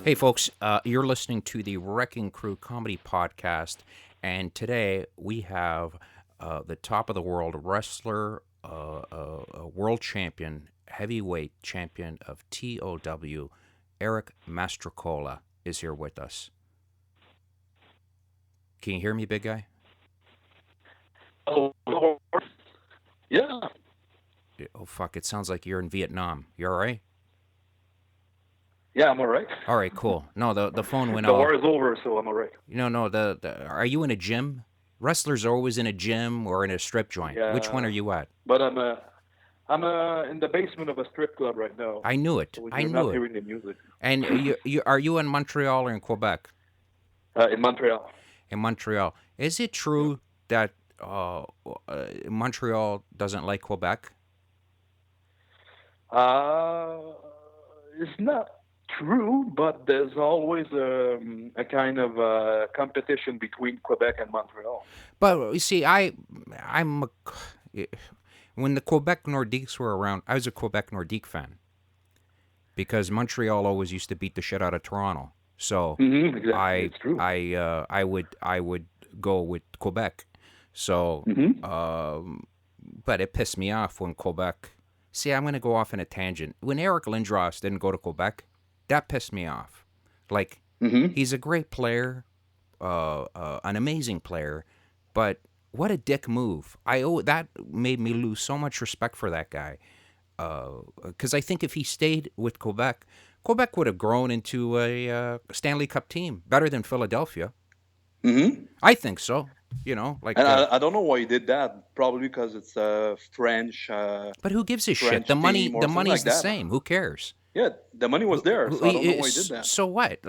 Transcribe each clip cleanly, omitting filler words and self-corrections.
Hey, folks, you're listening to the Wrecking Crew Comedy Podcast, and today we have the top of the world wrestler, world champion, heavyweight champion of T.O.W, Eric Mastrocola, is here with us. Can you hear me, big guy? Oh, yeah. Oh, fuck, it sounds like you're in Vietnam. You all right? Yeah, I'm all right. All right, cool. No, the phone went The off. war is over, so I'm all right. No, are you in a gym? Wrestlers are always in a gym or in a strip joint. Yeah. Which one are you at? But I'm in the basement of a strip club right now. I knew it. So I you're knew not it. hearing the music. And are you in Montreal or in Quebec? In Montreal. In Montreal. Is it true that Montreal doesn't like Quebec? It's not true, but there's always a kind of competition between Quebec and Montreal. But you see, when the Quebec Nordiques were around, I was a Quebec Nordique fan because Montreal always used to beat the shit out of Toronto. So Exactly. It's true. I would go with Quebec. So, but it pissed me off when Quebec. See, I'm going to go off in a tangent. When Eric Lindros didn't go to Quebec, that pissed me off. Like, he's a great player, an amazing player, but what a dick move. That made me lose so much respect for that guy. Because I think if he stayed with Quebec, Quebec would have grown into a Stanley Cup team, better than Philadelphia. I think so. You know, like. And I don't know why he did that. Probably because it's French. But who gives a shit? French The money, team or the something money's like the that. same. Who cares? Yeah, the money was there, so I don't know why he did that. So what?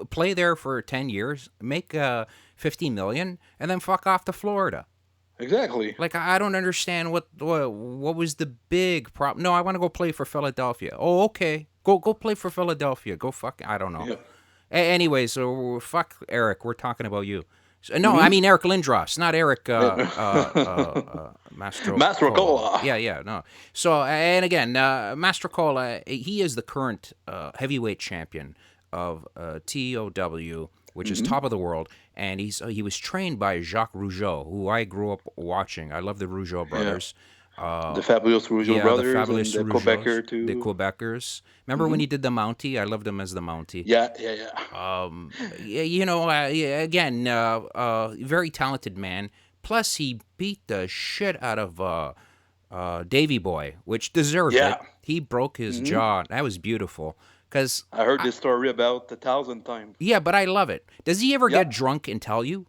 Play there for 10 years, make $50 million, and then fuck off to Florida. Exactly. Like, I don't understand what was the big problem. No, I want to go play for Philadelphia. Oh, okay. Go play for Philadelphia. Go fuck. I don't know. Yeah. Anyway, so fuck Eric. We're talking about you. No, I mean Eric Lindros, not Eric Mastrocola. Yeah, no. So, and again, Mastrocola, he is the current heavyweight champion of T.O.W, which is top of the world, and he was trained by Jacques Rougeau, who I grew up watching. I love the Rougeau brothers. The fabulous Rougeau brothers, the fabulous and the Rougeaus, Quebecer too. The Quebecers. Remember when he did the Mountie? I loved him as the Mountie. Yeah. Again, very talented man. Plus, he beat the shit out of Davy Boy, which deserved it. He broke his jaw. That was beautiful. Cause I heard this story about 1,000 times. Yeah, but I love it. Does he ever get drunk and tell you?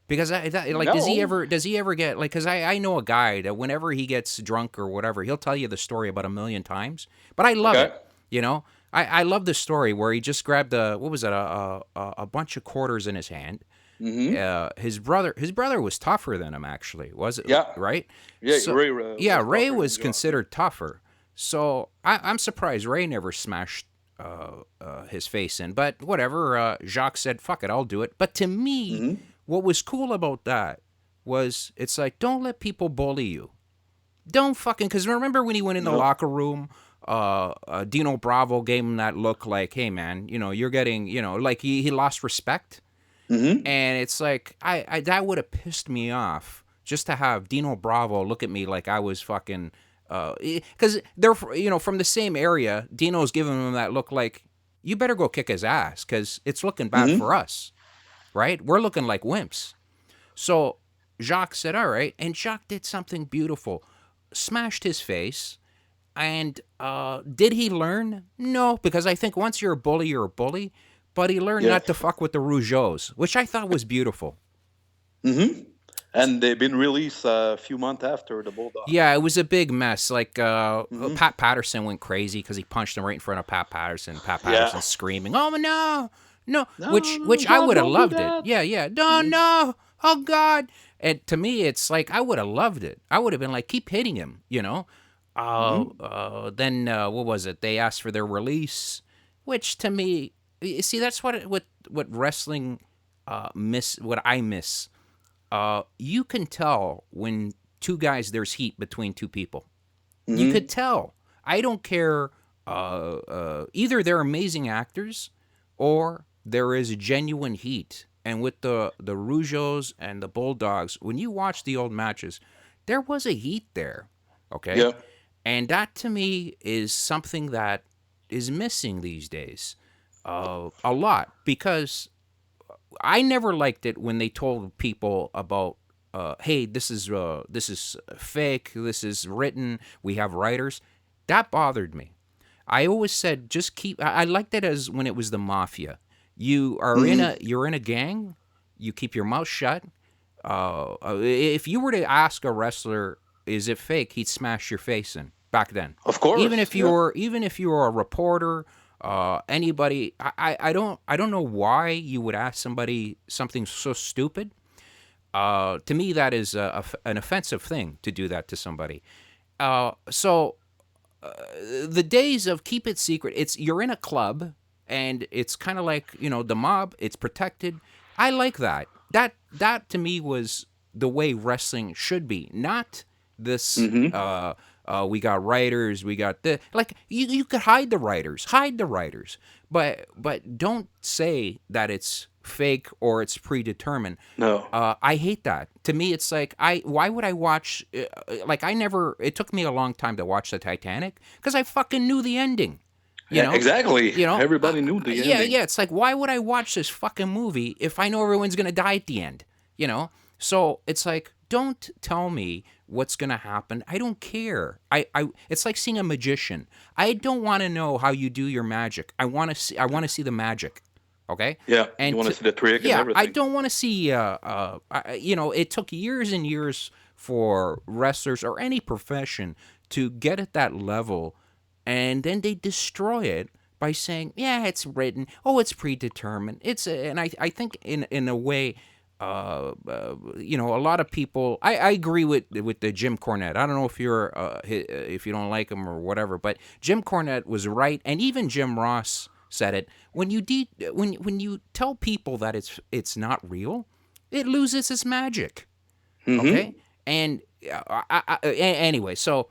Because No. does he ever get like? Because I know a guy that whenever he gets drunk or whatever, he'll tell you the story about 1,000,000 times. But I love it. You know, I love the story where he just grabbed a bunch of quarters in his hand. His brother was tougher than him, actually. Was it? Yeah. Right. Yeah. So, Ray. Ray was considered tougher. So I'm surprised Ray never smashed his face in. But whatever. Jacques said, "Fuck it, I'll do it." But to me. What was cool about that was it's like, don't let people bully you. Don't fucking, because remember when he went in the locker room, Dino Bravo gave him that look like, hey man, you're getting, like he lost respect. And it's like, I that would have pissed me off just to have Dino Bravo look at me like I was fucking, because they're, from the same area. Dino's giving him that look like, you better go kick his ass because it's looking bad for us. Right? We're looking like wimps. So Jacques said, all right. And Jacques did something beautiful. Smashed his face. And did he learn? No, because I think once you're a bully, you're a bully. But he learned not to fuck with the Rougeaus, which I thought was beautiful. And they've been released a few months after the Bulldog. Yeah, it was a big mess. Like, Pat Patterson went crazy because he punched him right in front of Pat Patterson. Pat Patterson screaming, oh, no, which I would have loved it. Yeah. No. Oh, God. And to me, it's like, I would have loved it. I would have been like, keep hitting him, Then, what was it? They asked for their release, which to me, you see, that's what wrestling what I miss. You can tell when two guys, there's heat between two people. You could tell. I don't care either they're amazing actors or there is genuine heat. And with the Rougeaus and the Bulldogs, when you watch the old matches, there was a heat there, okay? Yeah. And that to me is something that is missing these days, a lot, because I never liked it when they told people about, hey, this is fake, this is written, we have writers. That bothered me. I always said just keep. I liked it as when it was the mafia. You're in a gang. You keep your mouth shut. If you were to ask a wrestler, is it fake? He'd smash your face in back then. Of course. Even if you were a reporter, anybody. I don't know why you would ask somebody something so stupid. To me, that is an offensive thing to do that to somebody. So the days of keep it secret, you're in a club and it's kind of like, the mob, it's protected. I like that. That to me was the way wrestling should be, not this we got writers, we got the, like, you could hide the writers, but don't say that it's fake or it's predetermined. No. I hate that. To me, it's like, why would I watch, it took me a long time to watch the Titanic because I fucking knew the ending. Exactly. Everybody knew the ending. Yeah. It's like, why would I watch this fucking movie if I know everyone's gonna die at the end? So it's like, don't tell me what's gonna happen. I don't care. It's like seeing a magician. I don't want to know how you do your magic. I want to see the magic. Okay. Yeah. And you want to see the trick and everything. I don't want to see. It took years and years for wrestlers or any profession to get at that level, and then they destroy it by saying, "Yeah, it's written. Oh, it's predetermined." And I think in a way, a lot of people. I agree with the Jim Cornette. I don't know if you don't like him or whatever, but Jim Cornette was right, and even Jim Ross said it. When you tell people that it's not real, it loses its magic. Okay, and anyway, so.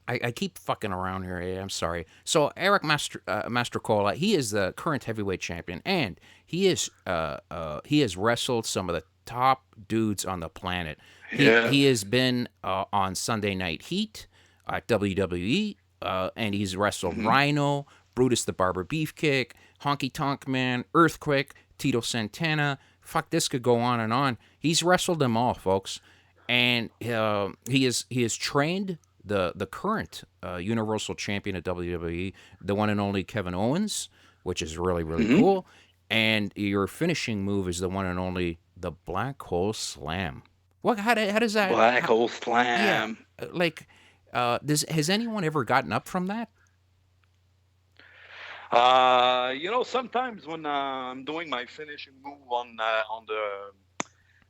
I keep fucking around here. I'm sorry. So Eric Mastrocola, he is the current heavyweight champion, and he has wrestled some of the top dudes on the planet. He has been on Sunday Night Heat at WWE, and he's wrestled Rhino, Brutus the Barber Beefcake, Honky Tonk Man, Earthquake, Tito Santana. Fuck, this could go on and on. He's wrestled them all, folks, and he has trained the current Universal Champion of WWE, the one and only Kevin Owens, which is really, really cool. And your finishing move is the one and only the Black Hole Slam. How does that... Black Hole Slam. Yeah, has anyone ever gotten up from that? Sometimes when I'm doing my finishing move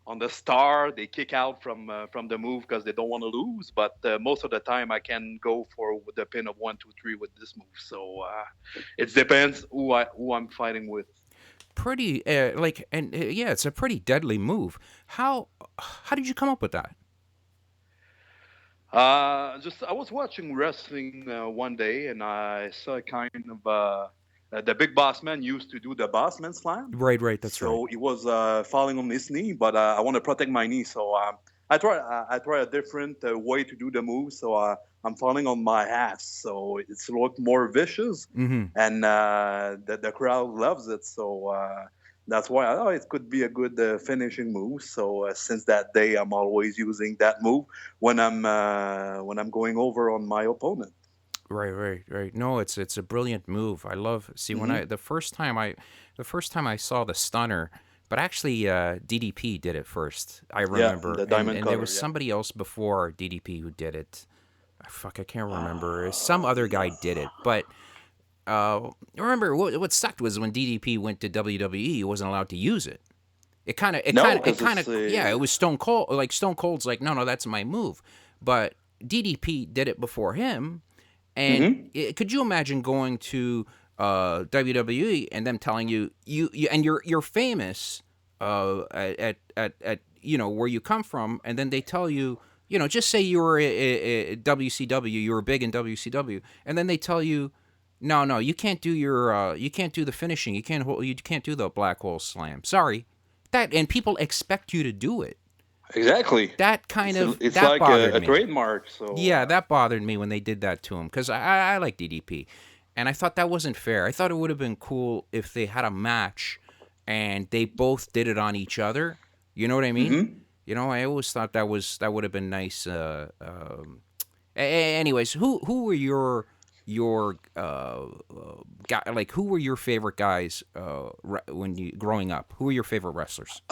on the star, they kick out from the move because they don't want to lose. But most of the time, I can go for the pin of 1, 2, 3 with this move. So it depends who I'm fighting with. Pretty it's a pretty deadly move. How did you come up with that? I was watching wrestling one day, and I saw kind of. The Big Boss Man used to do the Boss Man Slam. Right, that's right. So he was falling on his knee, but I want to protect my knee. So I try a different way to do the move. So I'm falling on my ass. So it's a lot more vicious, and the crowd loves it. So that's why it could be a good finishing move. So since that day, I'm always using that move when I'm going over on my opponent. Right. No, it's a brilliant move. I love when the first time I saw the stunner, but actually DDP did it first. I remember, the diamond and there was somebody else before DDP who did it. I can't remember. Some other guy did it, but remember what sucked was when DDP went to WWE, he wasn't allowed to use it. It was Stone Cold. Like Stone Cold's like, no, that's my move, but DDP did it before him. And could you imagine going to WWE and them telling you you're famous at where you come from, and then they tell you, just say you were at WCW, you were big in WCW, and then they tell you No, you can't do you can't do the finishing. You can't do the black hole slam. Sorry, and people expect you to do it. Exactly. That It's that like bothered a me. trademark. So Yeah, that bothered me when they did that to him because I like DDP, and I thought that wasn't fair. I thought it would have been cool if they had a match, and they both did it on each other. You know what I mean? I always thought that would have been nice. Anyways, who were your guy, like who were your favorite guys when you growing up? Who were your favorite wrestlers?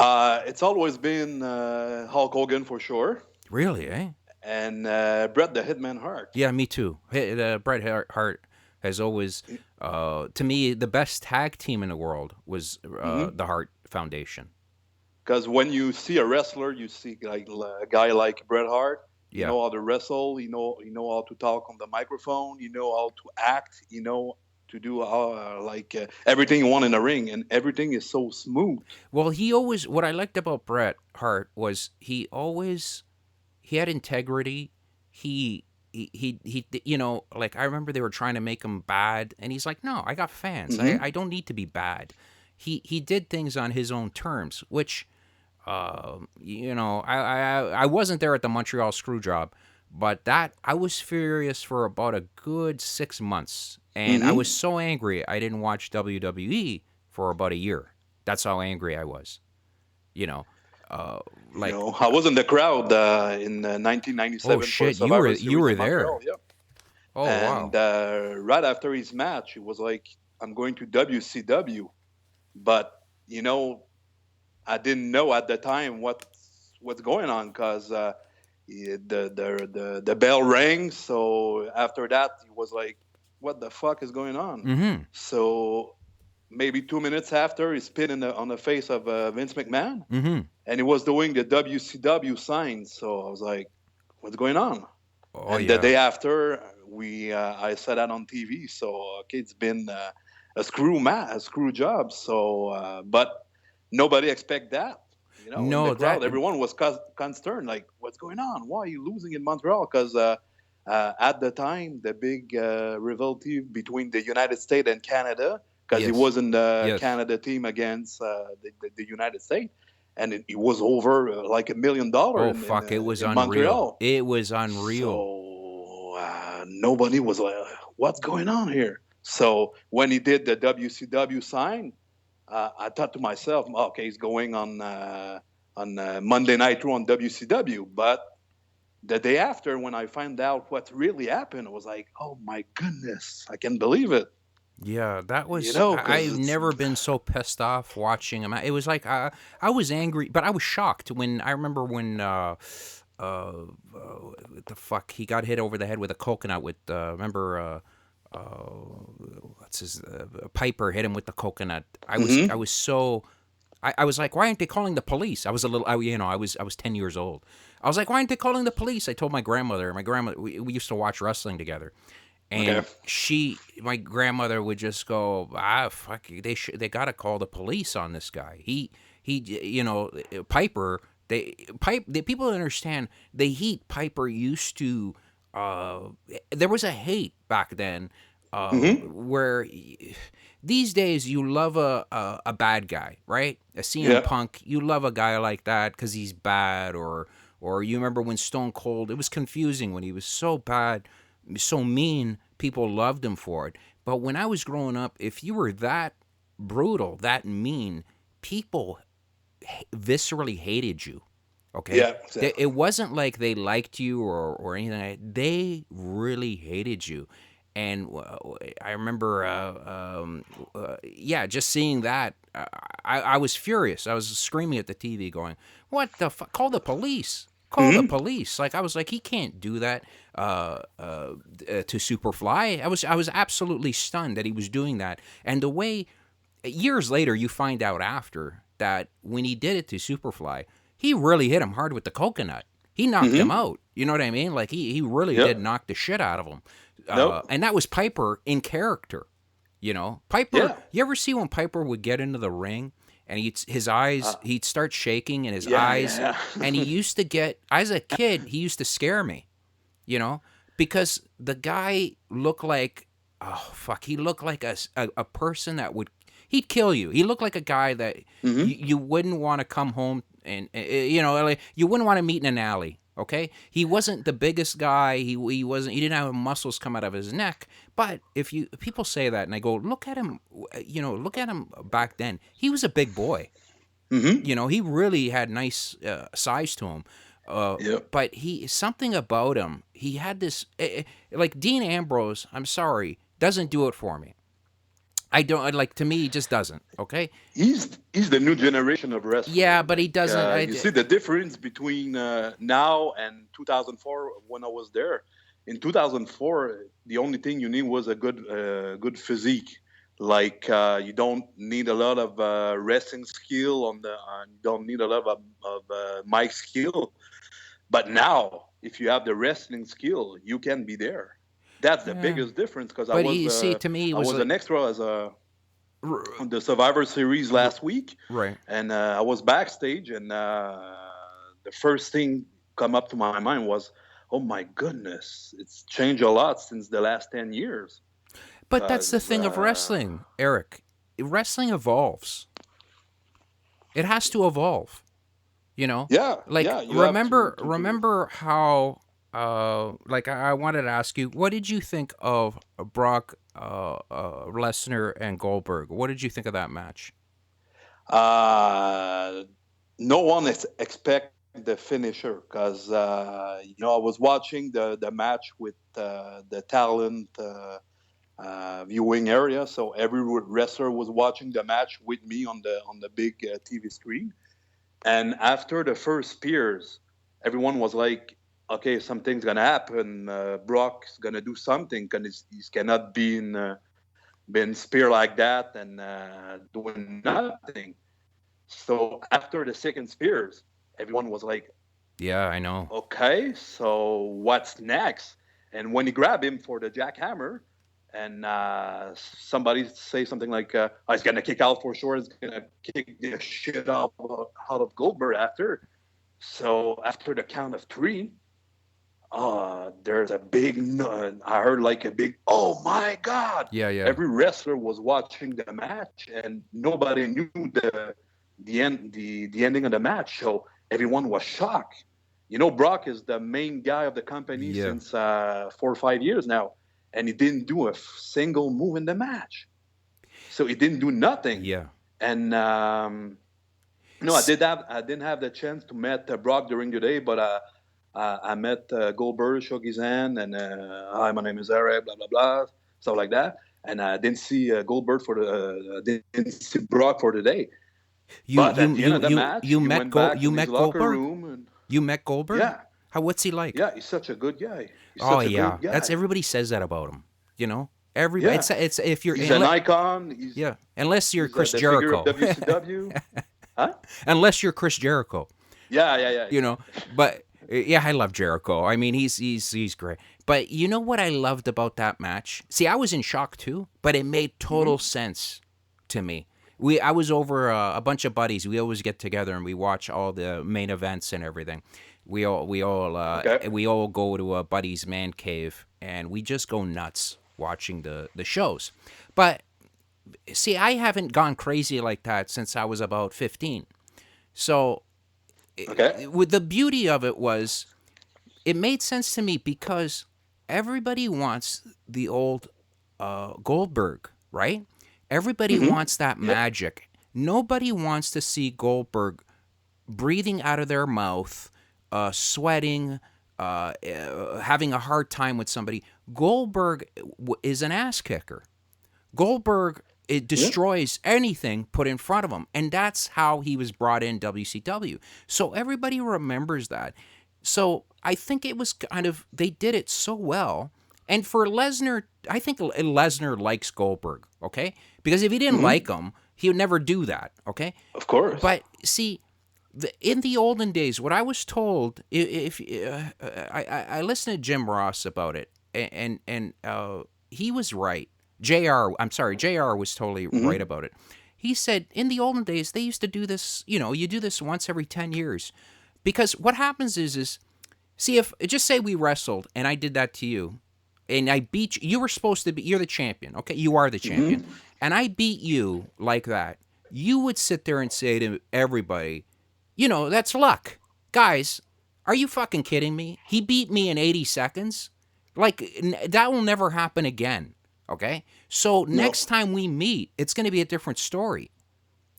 it's always been Hulk Hogan for sure, Really, eh? and Bret the Hitman Hart. Yeah, me too. Bret Hart has always, to me, the best tag team in the world was the Hart Foundation. Because when you see a wrestler, you see like a guy like Bret Hart. You Yeah. know how to wrestle. You know how to talk on the microphone. You know how to act. You know to do everything you want in the ring, and everything is so smooth. Well, what I liked about Bret Hart was he had integrity. He like I remember they were trying to make him bad, and he's like, no, I got fans. I don't need to be bad. He did things on his own terms, which, I wasn't there at the Montreal screw job, but I was furious for about a good 6 months, and I was so angry I didn't watch WWE for about a year. That's how angry I was. I was in the crowd in 1997. Oh shit, for you were Survivor Series in there. Montreal, yeah. Oh And wow. right after his match, it was like, I'm going to WCW. But, I didn't know at the time what's going on because the bell rang. So after that, it was like, what the fuck is going on? So maybe 2 minutes after, he spit on the face of Vince McMahon. And he was doing the WCW sign. So I was like, what's going on? Oh, and yeah. the day after, I saw that on TV. So okay, it's been a screw job. So, but nobody expect that. In No, the crowd, that everyone was concerned. Like, what's going on? Why are you losing in Montreal? Because at the time, the big rivalry between the United States and Canada, because he Yes. was in the Yes. Canada team against the United States, and it was over like $1 million. Oh fuck! It was in unreal. Montreal. It was unreal. So nobody was like, "What's going on here?" So when he did the WCW sign, I thought to myself, "Okay, he's going on Monday Night Raw on WCW." But the day after, when I found out what really happened, I was like, "Oh my goodness, I can't believe it." Yeah, that was. 'cause I've never been so pissed off watching him. It was like I was angry, but I was shocked when I remember when the fuck he got hit over the head with a coconut with remember what's his Piper hit him with the coconut. I was so. I was like, why aren't they calling the police? I was a little, I was 10 years old. I was like, why aren't they calling the police? I told my grandmother. We used to watch wrestling together. And my grandmother would just go, fuck, they got to call the police on this guy. Piper, the people don't understand, the heat Piper used to, there was a hate back then, where these days you love a bad guy, right? A CM Punk, you love a guy like that because he's bad, or you remember when Stone Cold, it was confusing when he was so bad, so mean, people loved him for it. But when I was growing up, if you were that brutal, that mean, people viscerally hated you. Okay? Yeah, exactly. It wasn't like they liked you or anything. They really hated you. And I remember, just seeing that, I was furious. I was screaming at the TV going, what the fuck? Call the police. Call the police. Like, I was like, he can't do that to Superfly. I was absolutely stunned that he was doing that. And the way, years later, you find out after that when he did it to Superfly, he really hit him hard with the coconut. He knocked him out. You know what I mean? Like, he really did knock the shit out of him. And that was Piper in character. Piper, you ever see when Piper would get into the ring and his eyes, he'd start shaking in his eyes. Yeah. And he used to get, as a kid, he used to scare me, because the guy looked like oh fuck, he looked like a person that he'd kill you. He looked like a guy that you wouldn't want to come home and like, you wouldn't want to meet in an alley. Okay, he wasn't the biggest guy. He didn't have muscles come out of his neck. But if people say that and I go, look at him, look at him back then. He was a big boy. He really had nice size to him. But something about him. He had this like Dean Ambrose. I'm sorry, doesn't do it for me. I don't like. To me, he just doesn't. Okay. He's the new generation of wrestling. Yeah, but he doesn't. You see the difference between now and 2004 when I was there. In 2004, the only thing you need was a good physique. Like you don't need a lot of wrestling skill you don't need a lot of mic skill. But now, if you have the wrestling skill, you can be there. That's the biggest difference because I was an extra as on the Survivor Series last week, right? And I was backstage, and the first thing come up to my mind was, "Oh my goodness, it's changed a lot since the last 10 years." But that's the thing of wrestling, Eric. Wrestling evolves. It has to evolve. Yeah. Like remember how. Like I wanted to ask you, what did you think of Brock Lesnar and Goldberg? What did you think of that match? No one expect the finisher because I was watching the match with the talent viewing area, so every wrestler was watching the match with me on the big TV screen. And after the first spears, everyone was like, okay, something's gonna happen. Brock's gonna do something, because he cannot been spear like that and doing nothing. So after the second spears, everyone was like, "Yeah, I know." Okay, so what's next? And when he grabbed him for the jackhammer, and somebody say something like, "He's gonna kick out for sure. He's gonna kick the shit out of Goldberg after." So after the count of 3. There's a big. I heard like a big. Oh my God! Yeah. Every wrestler was watching the match, and nobody knew the ending of the match. So everyone was shocked. Brock is the main guy of the company since 4 or 5 years now, and he didn't do a single move in the match. So he didn't do nothing. Yeah. And I didn't have the chance to meet Brock during the day, but I met Goldberg, shook his hand, and hi, my name is Eric, blah blah blah, stuff like that. And I didn't see Goldberg didn't see Brock for the day. But at the end of the match, you met Goldberg. You met Goldberg? Yeah. What's he like? Yeah, he's such a good guy. Good guy. That's everybody says that about him. Everybody. Yeah. It's if you're he's an icon. Unless you're Chris Jericho. WCW. Huh? Unless you're Chris Jericho. Yeah. But. Yeah, I love Jericho. I mean, he's great. But you know what I loved about that match? See, I was in shock too, but it made total sense to me. I was over a bunch of buddies. We always get together and we watch all the main events and everything. We all go to a buddy's man cave and we just go nuts watching the shows. But see, I haven't gone crazy like that since I was about 15. So. Okay. With the beauty of it was, it made sense to me because everybody wants the old Goldberg, right? Everybody wants that magic. Nobody wants to see Goldberg breathing out of their mouth, sweating, having a hard time with somebody. Goldberg is an ass kicker. Goldberg. It destroys anything put in front of him. And that's how he was brought in WCW. So everybody remembers that. So I think it was they did it so well. And for Lesnar, I think Lesnar likes Goldberg, okay? Because if he didn't like him, he would never do that, okay? Of course. But see, in the olden days, what I was told, I listened to Jim Ross about it, and he was right. JR was totally right about it. He said in the olden days, they used to do this, you do this once every 10 years. Because what happens is see, if just say we wrestled and I did that to you, and I beat you. You were supposed to be. You're the champion. Okay, you are the champion, and I beat you like that. You would sit there and say to everybody, that's luck, guys. Are you fucking kidding me? He beat me in 80 seconds. Like that will never happen again. Okay, so next time we meet, it's going to be a different story.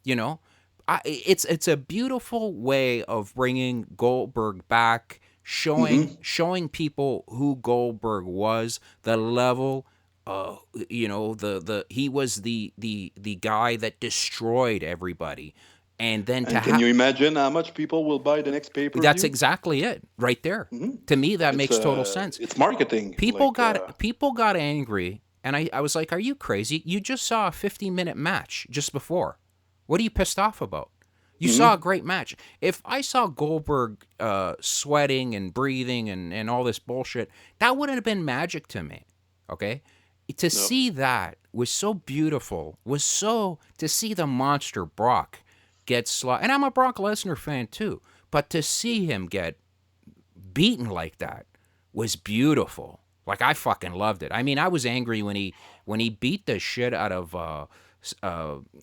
It's a beautiful way of bringing Goldberg back, showing people who Goldberg was, the level. He was the guy that destroyed everybody, and then can you imagine how much people will buy the next pay-per-view? That's exactly it, right there. To me, that makes total sense. It's marketing. People got angry, and I was like, "Are you crazy? You just saw a 50-minute match just before. What are you pissed off about? You saw a great match. If I saw Goldberg sweating and breathing and all this bullshit, that wouldn't have been magic to me. Okay." To see that was so beautiful, to see the monster Brock get slaughtered. And I'm a Brock Lesnar fan too, but to see him get beaten like that was beautiful. Like, I fucking loved it. I mean, I was angry when he beat the shit out of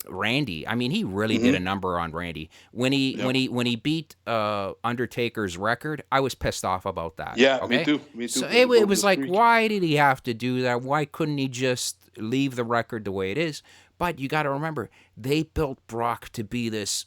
Randy. I mean, he really did a number on Randy. When he beat Undertaker's record, I was pissed off about that. Yeah, okay? Me too. So it was like, why did he have to do that? Why couldn't he just leave the record the way it is? But you got to remember, they built Brock to be this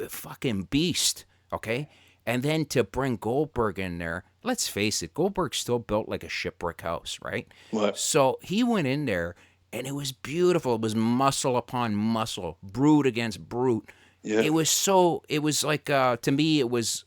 fucking beast, okay? And then to bring Goldberg in there, let's face it, Goldberg's still built like a shipwreck house, right? What? So he went in there, and it was beautiful. It was muscle upon muscle, brute against brute. Yeah. It was like, to me, it was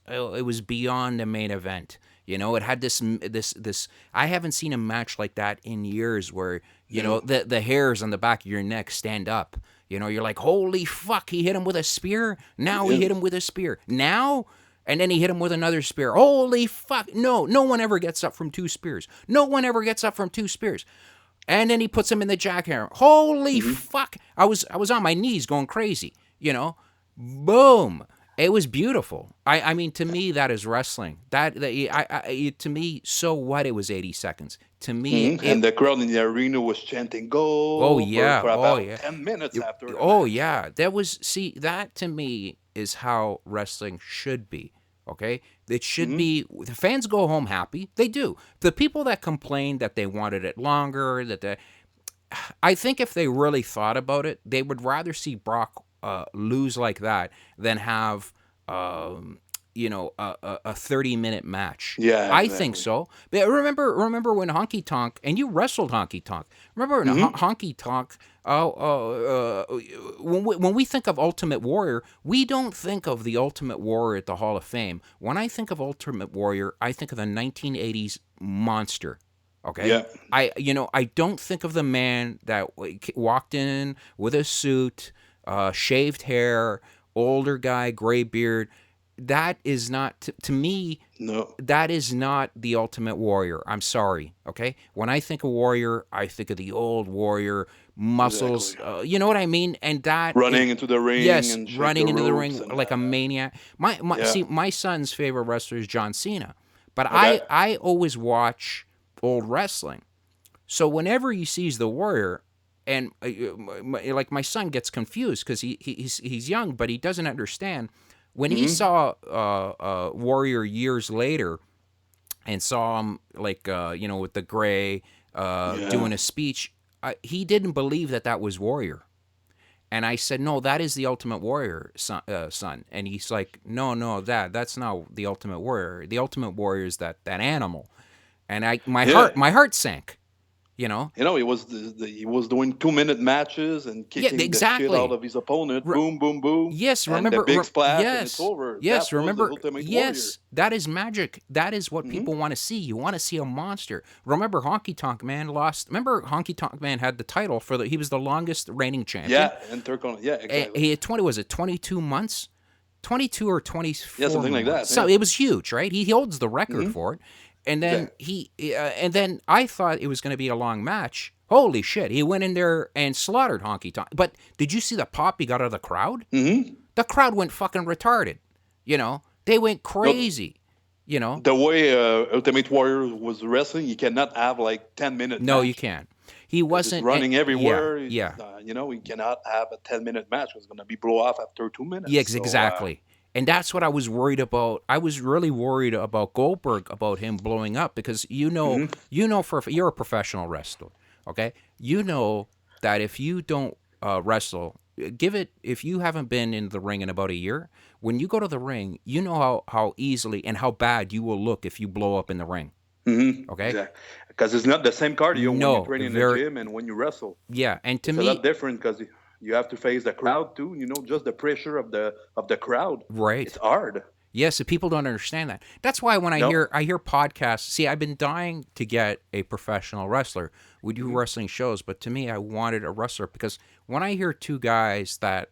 beyond the main event. It had this. I haven't seen a match like that in years where, the hairs on the back of your neck stand up. You're like, holy fuck, he hit him with a spear. Now he hit him with a spear. Now. And then he hit him with another spear. Holy fuck. No one ever gets up from two spears. No one ever gets up from two spears. And then he puts him in the jackhammer. Holy fuck. I was on my knees going crazy, Boom. It was beautiful. I mean, to me, that is wrestling. To me, so what? It was 80 seconds. To me, and the crowd in the arena was chanting "Go!" Oh yeah, for about 10 minutes after. Yeah, that to me is how wrestling should be. Okay, it should be. The fans go home happy. They do. The people that complain that they wanted it longer, I think if they really thought about it, they would rather see Brock lose like that than have a 30-minute match. Yeah, I think so. But remember when Honky Tonk, and you wrestled Honky Tonk. Remember when Honky Tonk? When we think of Ultimate Warrior, we don't think of the Ultimate Warrior at the Hall of Fame. When I think of Ultimate Warrior, I think of the 1980s monster. Okay. Yeah. I don't think of the man that walked in with a suit, shaved hair, older guy, gray beard. That is not, to me, no. That is not the Ultimate Warrior. I'm sorry, okay? When I think of Warrior, I think of the old Warrior, muscles, exactly. You know what I mean? And that... Running into the ring. Yes, running into the ring like a maniac. See, my son's favorite wrestler is John Cena. But okay. I always watch old wrestling. So whenever he sees the Warrior... And like my son gets confused because he's young, but he doesn't understand... When he saw Warrior years later and saw him, like, with the gray doing a speech, he didn't believe that was Warrior. And I said, no, that is the Ultimate Warrior, son. And he's like, no, that's not the Ultimate Warrior. The Ultimate Warrior is that animal. And my heart sank. He was doing 2-minute matches and kicking the shit out of his opponent. Boom, boom, boom. Yes, remember the big splash and it's over. Yes, remember. Warrior. That is magic. That is what people want to see. You want to see a monster. Remember, Honky Tonk Man lost. Remember, Honky Tonk Man had the title he was the longest reigning champion. Yeah, and exactly. He had 22 months, 22 or 24. Yeah, something like that. So it was huge, right? He holds the record for it. And then and then I thought it was going to be a long match. Holy shit! He went in there and slaughtered Honky Tonk. But did you see the pop he got out of the crowd? The crowd went fucking retarded. They went crazy. You know, the way Ultimate Warrior was wrestling, you cannot have like 10-minute no, match. you can't. He Because it's wasn't running everywhere. Yeah. You know, you cannot have a 10-minute match. It's going to be blow off after 2 minutes. Yes, exactly. And that's what I was worried about. I was really worried about Goldberg, about him blowing up, because you're a professional wrestler, okay? You know that if you don't wrestle, if you haven't been in the ring in about a year, when you go to the ring, you know how easily and how bad you will look if you blow up in the ring. Okay? Exactly. Because it's not the same cardio when you train in the gym and when you wrestle. Yeah, and to it's me, a lot different because you have to face the crowd too. You know, just the pressure of the crowd. Right. It's hard. Yes, people don't understand that. That's why when I hear podcasts, see, I've been dying to get a professional wrestler. We do wrestling shows, but to me, I wanted a wrestler, because when I hear two guys that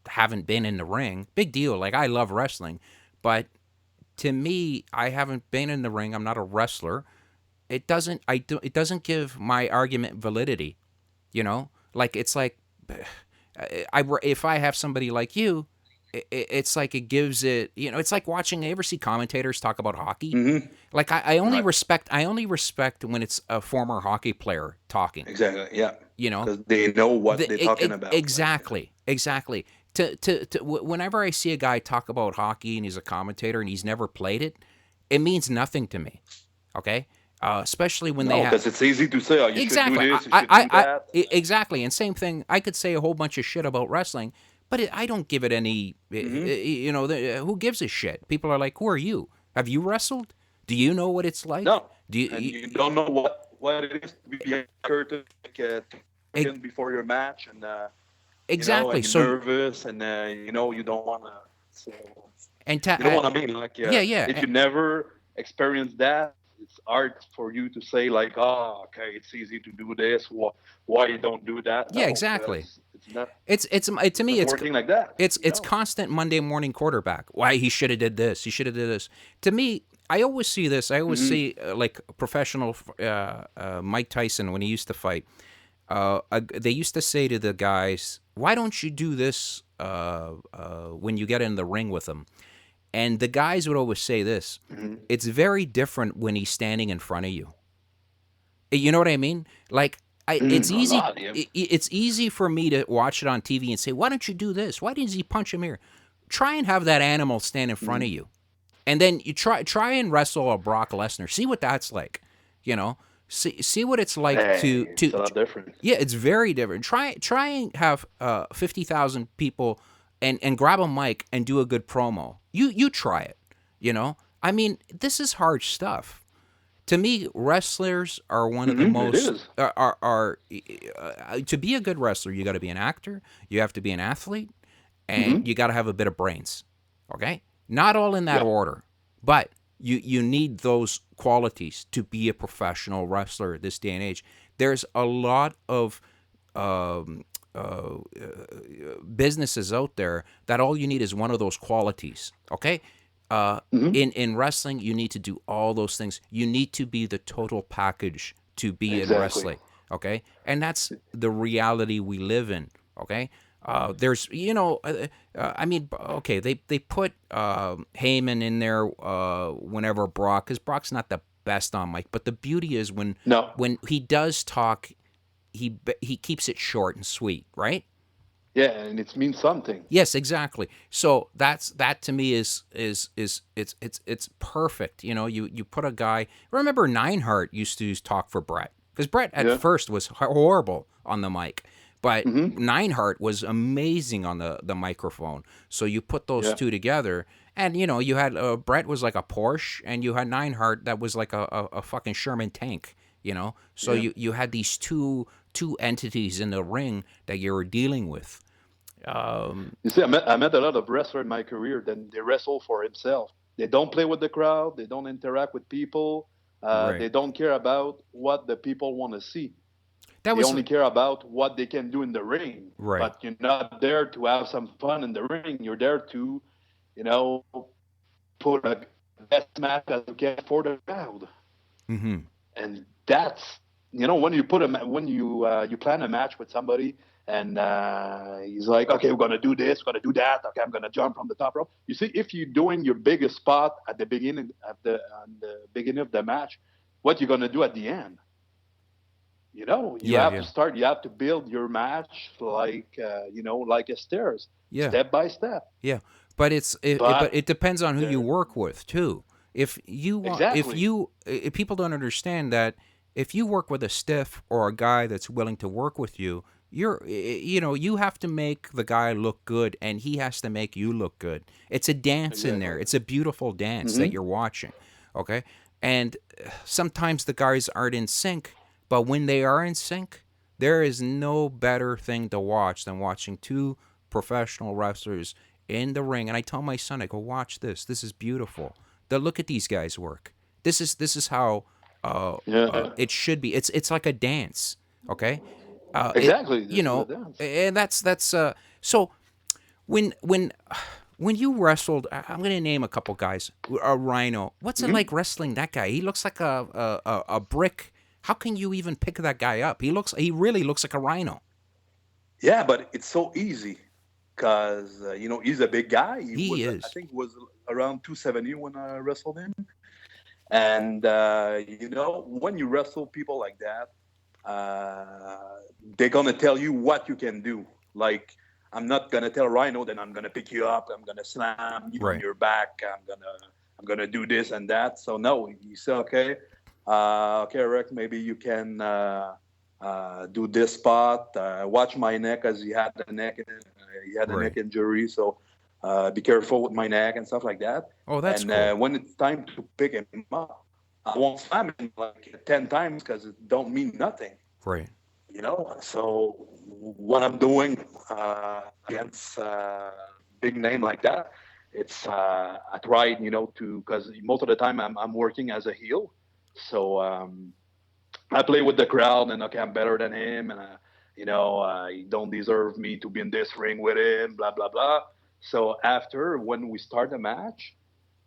haven't been in the ring, big deal. Like, I love wrestling, but to me, I haven't been in the ring. I'm not a wrestler. It doesn't give my argument validity. You know, like, it's like, if I have somebody like you, it's like it gives it, it's like watching. You ever see commentators talk about hockey? Like, I only respect when it's a former hockey player talking. Exactly. Yeah. Because they know what they're talking about. Exactly. Whenever I see a guy talk about hockey and he's a commentator and he's never played it, it means nothing to me. Okay. Especially when they have, because it's easy to say, you should do this, you should do that. Exactly. And same thing, I could say a whole bunch of shit about wrestling, but I don't give it any, who gives a shit? People are like, who are you? Have you wrestled? Do you know what it's like? No. You don't know what it is to be a curtain before your match, and exactly. And you're nervous, and you don't want to. So, you know what I mean? Like, if you never experience that, it's hard for you to say, like, oh, okay, it's easy to do this. Why you don't do that? Yeah, exactly. It's not. To me, it's working like that. It's constant Monday morning quarterback. Why he should have did this? He should have did this. To me, I always see this. I always see like professional Mike Tyson when he used to fight. They used to say to the guys, "Why don't you do this when you get in the ring with him?" And the guys would always say this: "It's very different when he's standing in front of you." You know what I mean? Like, it's easy. It's easy for me to watch it on TV and say, "Why don't you do this? Why didn't he punch him here?" Try and have that animal stand in front of you, and then you try and wrestle a Brock Lesnar. See what that's like. See what it's like to. It's a lot different. Yeah, it's very different. Try and have 50,000 people and grab a mic and do a good promo. You try it. I mean, this is hard stuff. To me, wrestlers are one of the most are to be a good wrestler, you got to be an actor, you have to be an athlete, and you got to have a bit of brains. Okay, not all in that order, but you need those qualities to be a professional wrestler at this day and age. There's a lot of businesses out there that all you need is one of those qualities. Okay. In wrestling, you need to do all those things. You need to be the total package to be in wrestling. Okay, and that's the reality we live in. Okay, there's I mean, okay, they put Heyman in there whenever Brock, because Brock's not the best on mic, but the beauty is when he does talk, he keeps it short and sweet, right? Yeah, and it means something. Yes, exactly. So that to me is it's perfect. You put a guy. Remember, Neidhart used to talk for Brett, because Brett at first was horrible on the mic, but Neidhart was amazing on the microphone. So you put those two together, and you had Brett was like a Porsche, and you had Neidhart that was like a fucking Sherman tank. So you had these two entities in the ring that you were dealing with. You see, I met a lot of wrestlers in my career that they wrestle for himself. They don't play with the crowd. They don't interact with people. They don't care about what the people want to see. They only care about what they can do in the ring. Right. But you're not there to have some fun in the ring. You're there to, put a best match as you can for the crowd. Mm-hmm. And that's when you you plan a match with somebody, and he's like, okay, we're gonna do this, we're gonna do that. Okay, I'm gonna jump from the top rope. You see, if you're doing your biggest spot at the beginning of the match, what you're gonna do at the end? You have to start. You have to build your match like a stairs, step by step. Yeah, but it depends on who you work with too. If people don't understand that, if you work with a stiff or a guy that's willing to work with you, you have to make the guy look good, and he has to make you look good. It's a dance in there. It's a beautiful dance that you're watching. Okay, and sometimes the guys aren't in sync. But when they are in sync, there is no better thing to watch than watching two professional wrestlers in the ring. And I tell my son, I go, watch this. This is beautiful. Look at these guys work. This is how it should be. It's like a dance. Okay. Exactly. And that's so when you wrestled, I'm going to name a couple guys. Rhino. What's it like wrestling that guy? He looks like a brick. How can you even pick that guy up? He really looks like a rhino. Yeah, but it's so easy because he's a big guy. He is. I think he was around 270 when I wrestled him. And when you wrestle people like that, they're gonna tell you what you can do. Like, I'm not gonna tell Rhino that I'm gonna pick you up, I'm gonna slam you on your back, I'm gonna do this and that. So no, you say okay, Eric, maybe you can do this spot. Watch my neck, as he had a neck injury, so be careful with my neck and stuff like that. Oh, that's cool. And when it's time to pick him up, I won't slam him like 10 times because it don't mean nothing. Right. So what I'm doing against big name like that, it's I try, because most of the time I'm working as a heel. So I play with the crowd, and okay, I'm better than him, and he don't deserve me to be in this ring with him, blah blah blah. So after, when we start the match,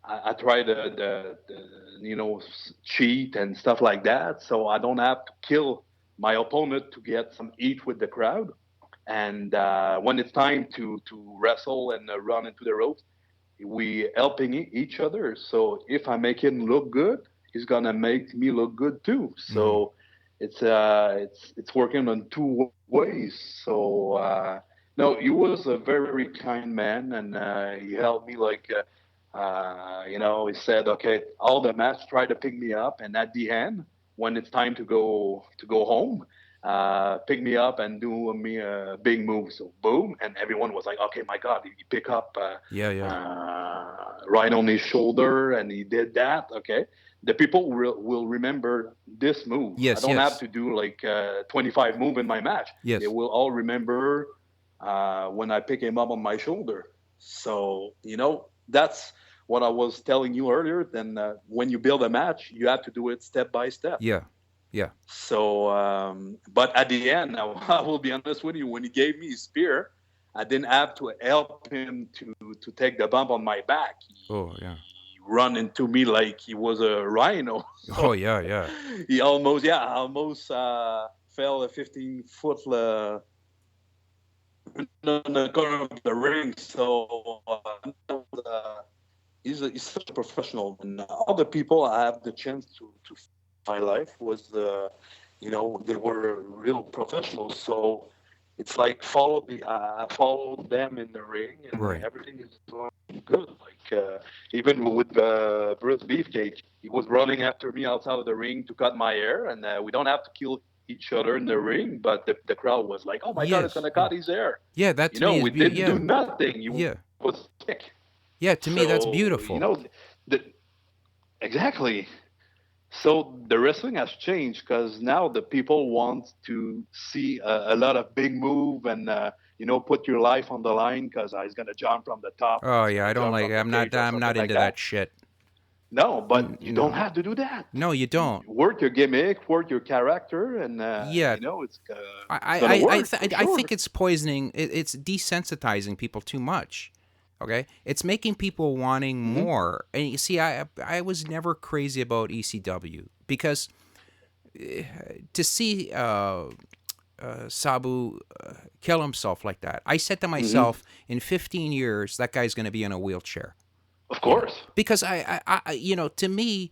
I try to cheat and stuff like that, so I don't have to kill my opponent to get some heat with the crowd. And when it's time to wrestle and run into the ropes, we helping each other. So if I make him look good, he's gonna make me look good too. So it's working on two ways. So no, he was a very, very kind man, and he helped me like. He said, okay, all the match, try to pick me up, and at the end, when it's time to go home, pick me up and do me a big move. So boom, and everyone was like, okay, my God, he pick up right on his shoulder, and he did that. Okay, the people will remember this move. Yes, I don't have to do like 25 move in my match. Yes. They will all remember when I pick him up on my shoulder. So that's what I was telling you earlier. Then when you build a match, you have to do it step by step. Yeah. So, but at the end, I will be honest with you, when he gave me his spear, I didn't have to help him to take the bump on my back. He run into me like he was a rhino. So yeah. He almost fell a 15-foot in the corner of the ring. So he's such a professional, and all the people I have the chance to my life was they were real professionals. So it's like I followed them in the ring, and everything is going good. Like even with Bruce Beefcake, he was running after me outside of the ring to cut my hair, and we don't have to kill each other in the ring, but the crowd was like, "Oh my God, it's gonna cut his hair." Yeah, that's me. We didn't do nothing. He was sick. Yeah, to me that's beautiful. Exactly. So the wrestling has changed because now the people want to see a lot of big move and put your life on the line because he's gonna jump from the top. Oh yeah, I don't like. I'm not into that shit. No, but you don't have to do that. No, you don't. Work your gimmick, work your character, and it's. I think it's poisoning. It's desensitizing people too much. Okay, it's making people wanting more. And you see, I was never crazy about ECW because to see Sabu kill himself like that, I said to myself, in 15 years, that guy's going to be in a wheelchair. Of course. Because to me,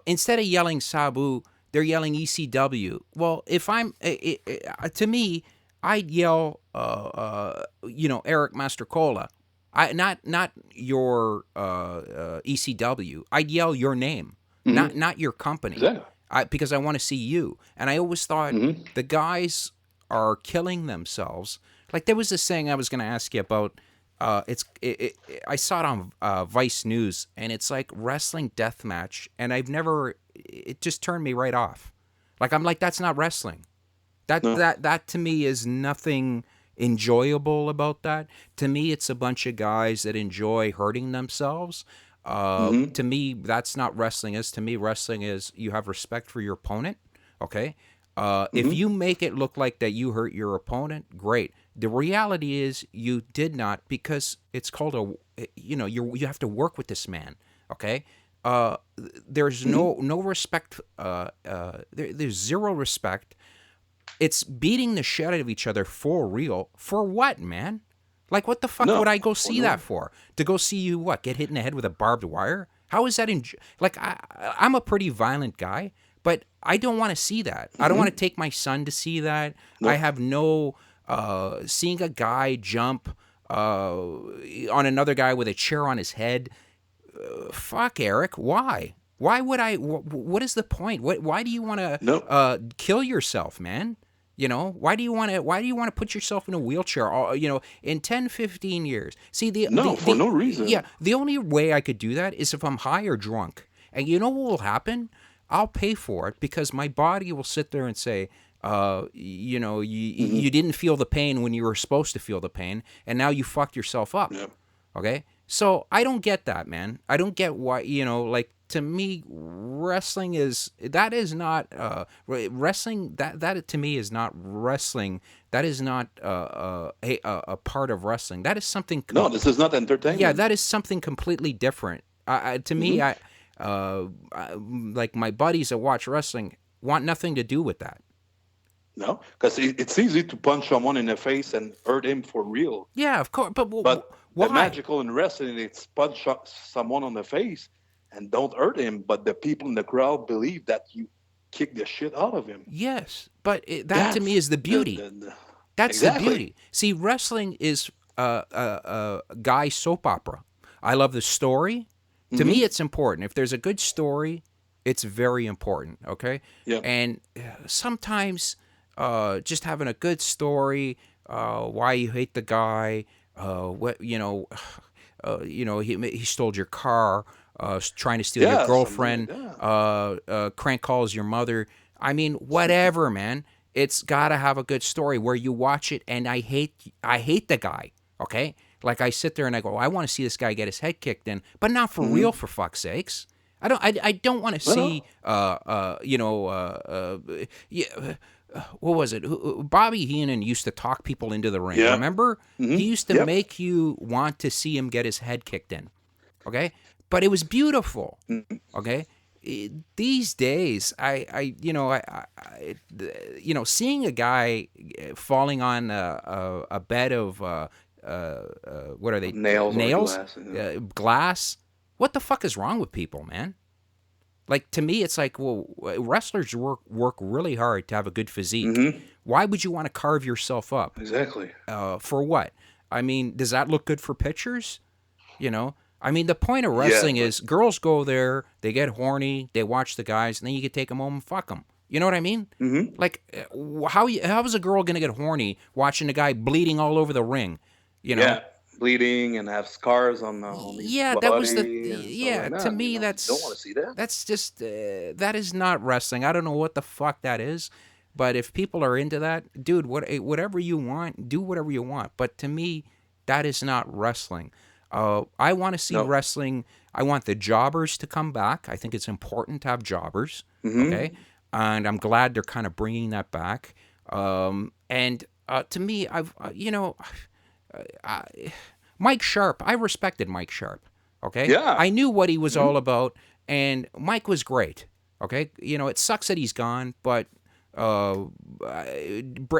instead of yelling Sabu, they're yelling ECW. Well, if I'm, to me, I'd yell, Eric Mastrocola. Not your ECW. I'd yell your name, not your company. Exactly. Because I want to see you. And I always thought the guys are killing themselves. Like there was this thing I was going to ask you about. I saw it on Vice News, and it's like wrestling deathmatch, and it just turned me right off. Like I'm like, that's not wrestling. That to me is nothing enjoyable about that. To me, it's a bunch of guys that enjoy hurting themselves. To me, that's not wrestling. To me, wrestling is you have respect for your opponent. Okay. If you make it look like that you hurt your opponent, great. The reality is you did not, because it's called you have to work with this man. Okay. There's no respect. There's zero respect. It's beating the shit out of each other for real. For what, man? Like, what the fuck would I go see that for? To go see you, get hit in the head with a barbed wire? How is that I'm a pretty violent guy, but I don't want to see that. I don't want to take my son to see that. I have no, seeing a guy jump on another guy with a chair on his head. Fuck, Eric, why? Why would I, what is the point? Why do you want to kill yourself, man? Why do you want to put yourself in a wheelchair, in 10, 15 years? See, for no reason. Yeah, the only way I could do that is if I'm high or drunk. And you know what will happen? I'll pay for it because my body will sit there and say, you didn't feel the pain when you were supposed to feel the pain, and now you fucked yourself up. Yep. Okay? So I don't get that, man. I don't get why, to me, wrestling is not wrestling. That to me is not wrestling. That is not a part of wrestling. That is something. No, this is not entertainment. Yeah, that is something completely different. To me, like my buddies that watch wrestling want nothing to do with that. No, because it's easy to punch someone in the face and hurt him for real. Yeah, of course, but the magical in wrestling, it's punch someone on the face and don't hurt him, but the people in the crowd believe that you kick the shit out of him. Yes, but that to me is the beauty. That's exactly the beauty. See, wrestling is a guy soap opera. I love the story. To me, it's important. If there's a good story, it's very important, okay? Yeah. And sometimes just having a good story, why you hate the guy, he stole your car, trying to steal your girlfriend, crank calls your mother. I mean, whatever, man. It's got to have a good story where you watch it and I hate the guy, okay? Like I sit there and I go, I want to see this guy get his head kicked in, but not for real, for fuck's sakes. I don't want to see, what was it? Bobby Heenan used to talk people into the ring. Yeah. Remember? He used to make you want to see him get his head kicked in. Okay? But it was beautiful. Okay? These days, seeing a guy falling on a bed of what are they? Nails? Glass. What the fuck is wrong with people, man? Like, to me, it's like, well, wrestlers work really hard to have a good physique. Why would you want to carve yourself up? Exactly. For what? I mean, does that look good for pictures? I mean, the point of wrestling is girls go there, they get horny, they watch the guys, and then you can take them home and fuck them. You know what I mean? Like, how is a girl going to get horny watching a guy bleeding all over the ring? Yeah. Bleeding and have scars on the that was the to me that's don't want to see that. That's just that is not wrestling. I don't know what the fuck that is, but if people are into that, dude, whatever you want, do whatever you want, but to me that is not wrestling. I want to see wrestling. I want the jobbers to come back. I think it's important to have jobbers, okay? And I'm glad they're kind of bringing that back. And to me, Mike Sharp, I respected Mike Sharp, okay? Yeah. I knew what he was all about, and Mike was great, Okay, it sucks that he's gone, but uh,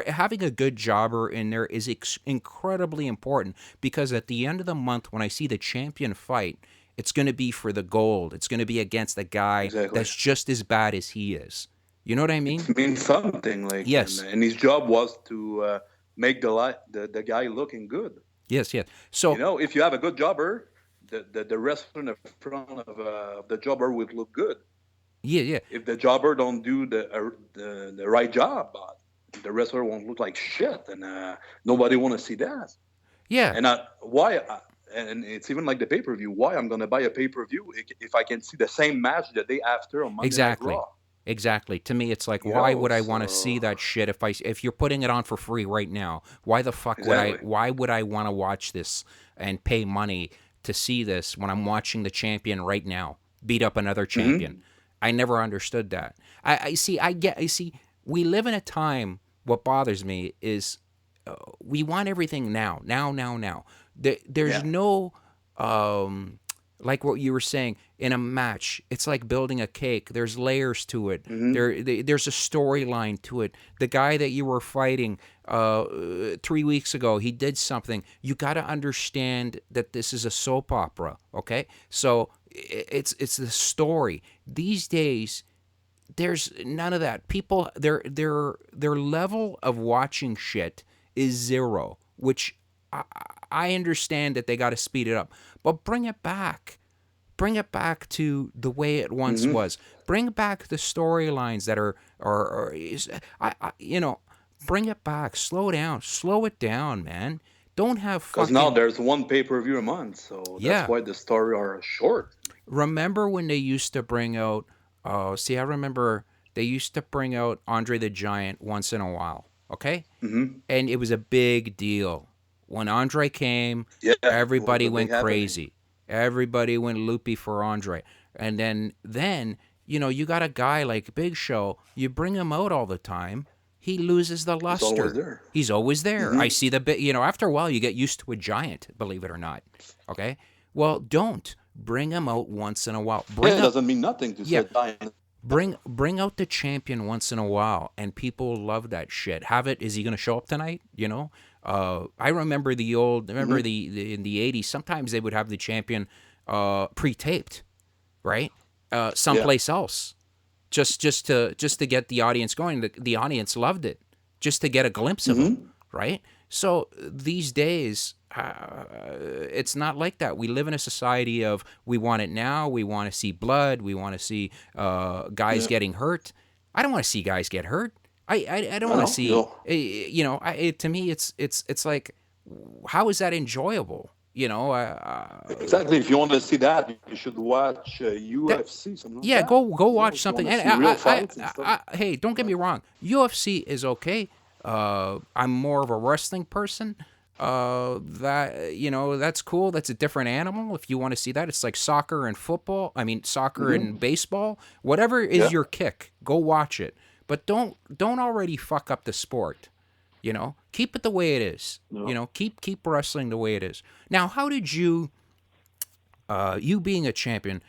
having a good jobber in there is incredibly important, because at the end of the month, when I see the champion fight, it's going to be for the gold. It's going to be against a guy Exactly. that's just as bad as he is. You know what I mean? It means something, like, Yes. and his job was to make the guy looking good. Yes. So, If you have a good jobber, the wrestler in the front of the jobber would look good. yeah. If the jobber don't do the right job, the wrestler won't look like shit, and nobody want to see that. Yeah. And and it's even like the pay-per-view. Why I'm gonna buy a pay-per-view if I can see the same match the day after on Monday Night Raw? Exactly. To me, it's like, why would I want to see that shit if you're putting it on for free right now? Why the fuck why would I want to watch this and pay money to see this when I'm watching the champion right now beat up another champion? Mm-hmm. I never understood that. I see. We live in a time. What bothers me is we want everything now. There's no like what you were saying, in a match, it's like building a cake. There's layers to it. Mm-hmm. There's a storyline to it. The guy that you were fighting 3 weeks ago, he did something. You got to understand that this is a soap opera, okay? So it's the story. These days, there's none of that. People, their level of watching shit is zero, which I understand that they got to speed it up, but bring it back. Bring it back to the way it once was. Bring back the storylines that bring it back. Slow it down, man. Don't have fucking... Because now there's one pay-per-view a month, so that's why the story are short. Remember when they used to bring out... I remember they used to bring out Andre the Giant once in a while, okay? Mm-hmm. And it was a big deal. When Andre came, everybody went crazy. Everybody went loopy for Andre. And then you got a guy like Big Show, you bring him out all the time, he loses the luster. He's always there. Mm-hmm. I see the bit, after a while you get used to a giant, believe it or not. Okay? Well, don't bring him out once in a while. It doesn't mean nothing to say giant. Bring out the champion once in a while, and people love that shit. Is he going to show up tonight? I remember in the 80s, sometimes they would have the champion pre-taped, right? Someplace else, just to get the audience going. The audience loved it, just to get a glimpse of him, right? So these days, it's not like that. We live in a society of, we want it now. We want to see blood. We want to see guys getting hurt. I don't want to see guys get hurt. I don't want to see. To me, it's like, how is that enjoyable? Exactly. If you want to see that, you should watch UFC. Go watch something. Hey, don't get me wrong. UFC is okay. I'm more of a wrestling person. That's cool. That's a different animal. If you want to see that, it's like soccer and football. I mean, soccer and baseball. Whatever is your kick, go watch it. But don't already fuck up the sport. Keep it the way it is. No. Keep wrestling the way it is. Now, how did you being a champion,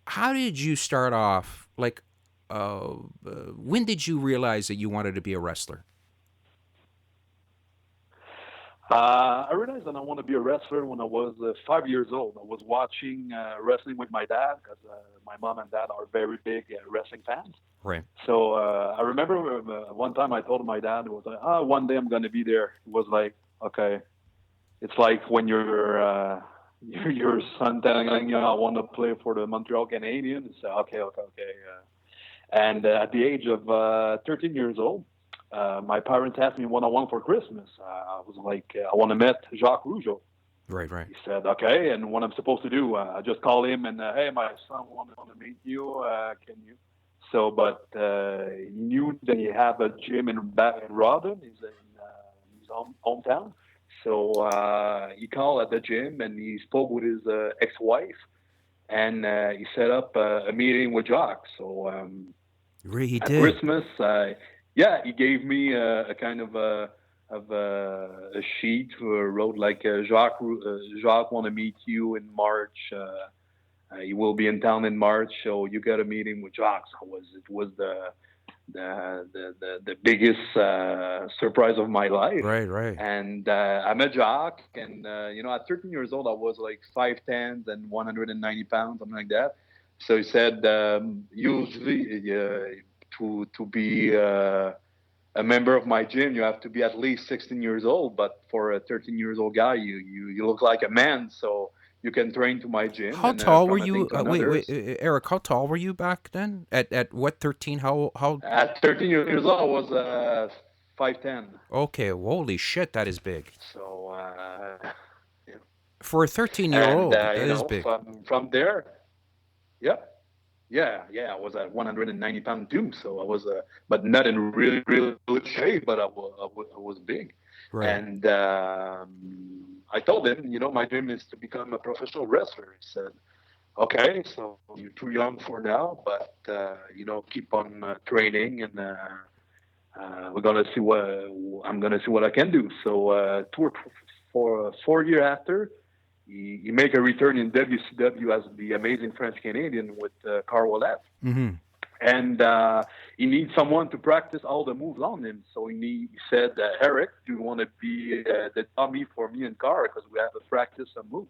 how did you start off? Like, when did you realize that you wanted to be a wrestler? I realized that I want to be a wrestler when I was 5 years old. I was watching wrestling with my dad, because my mom and dad are very big wrestling fans. Right. So I remember one time I told my dad, it was like, one day I'm going to be there. It was like, okay. It's like when your son telling you, I want to play for the Montreal Canadiens. So, okay. And at the age of 13 years old, my parents asked me what I want for Christmas. I was like, I want to meet Jacques Rougeau. Right. He said, okay. And what I'm supposed to do, I just call him and, hey, my son want to meet you. Can you? So, but he knew that he had a gym in Rawdon, his hometown. So he called at the gym and he spoke with his ex-wife, and he set up a meeting with Jacques. So he at did. Christmas, he gave me a kind of a sheet wrote like Jacques want to meet you in March He will be in town in March, so you got to meet him with Jacques. It was the biggest surprise of my life. Right, right. And I met Jacques, and at 13 years old, I was like 5'10" and 190 pounds, something like that. So he said, usually to be a member of my gym, you have to be at least 16 years old. But for a 13 years old guy, you look like a man. So you can train to my gym. How And tall were from a you? thing to Wait, another. Eric. How tall were you back then? At what 13? How? At 13 years old, I was 5'10". Okay, holy shit, that is big. So yeah. For a 13-year And old, that is big. from there, yeah. Yeah, I was at 190 pounds too, so I was, but not in really, really good shape, but I was big. Right. And I told him, my dream is to become a professional wrestler. He said, okay, so you're too young for now, but, keep on training, and I'm going to see what I can do. So for 4 years after, he make a return in WCW as the amazing French Canadian with Carl Ouellet. Mm-hmm. And he needs someone to practice all the moves on him. So he said, Eric, do you want to be the dummy for me and Carl? Because we have to practice some moves.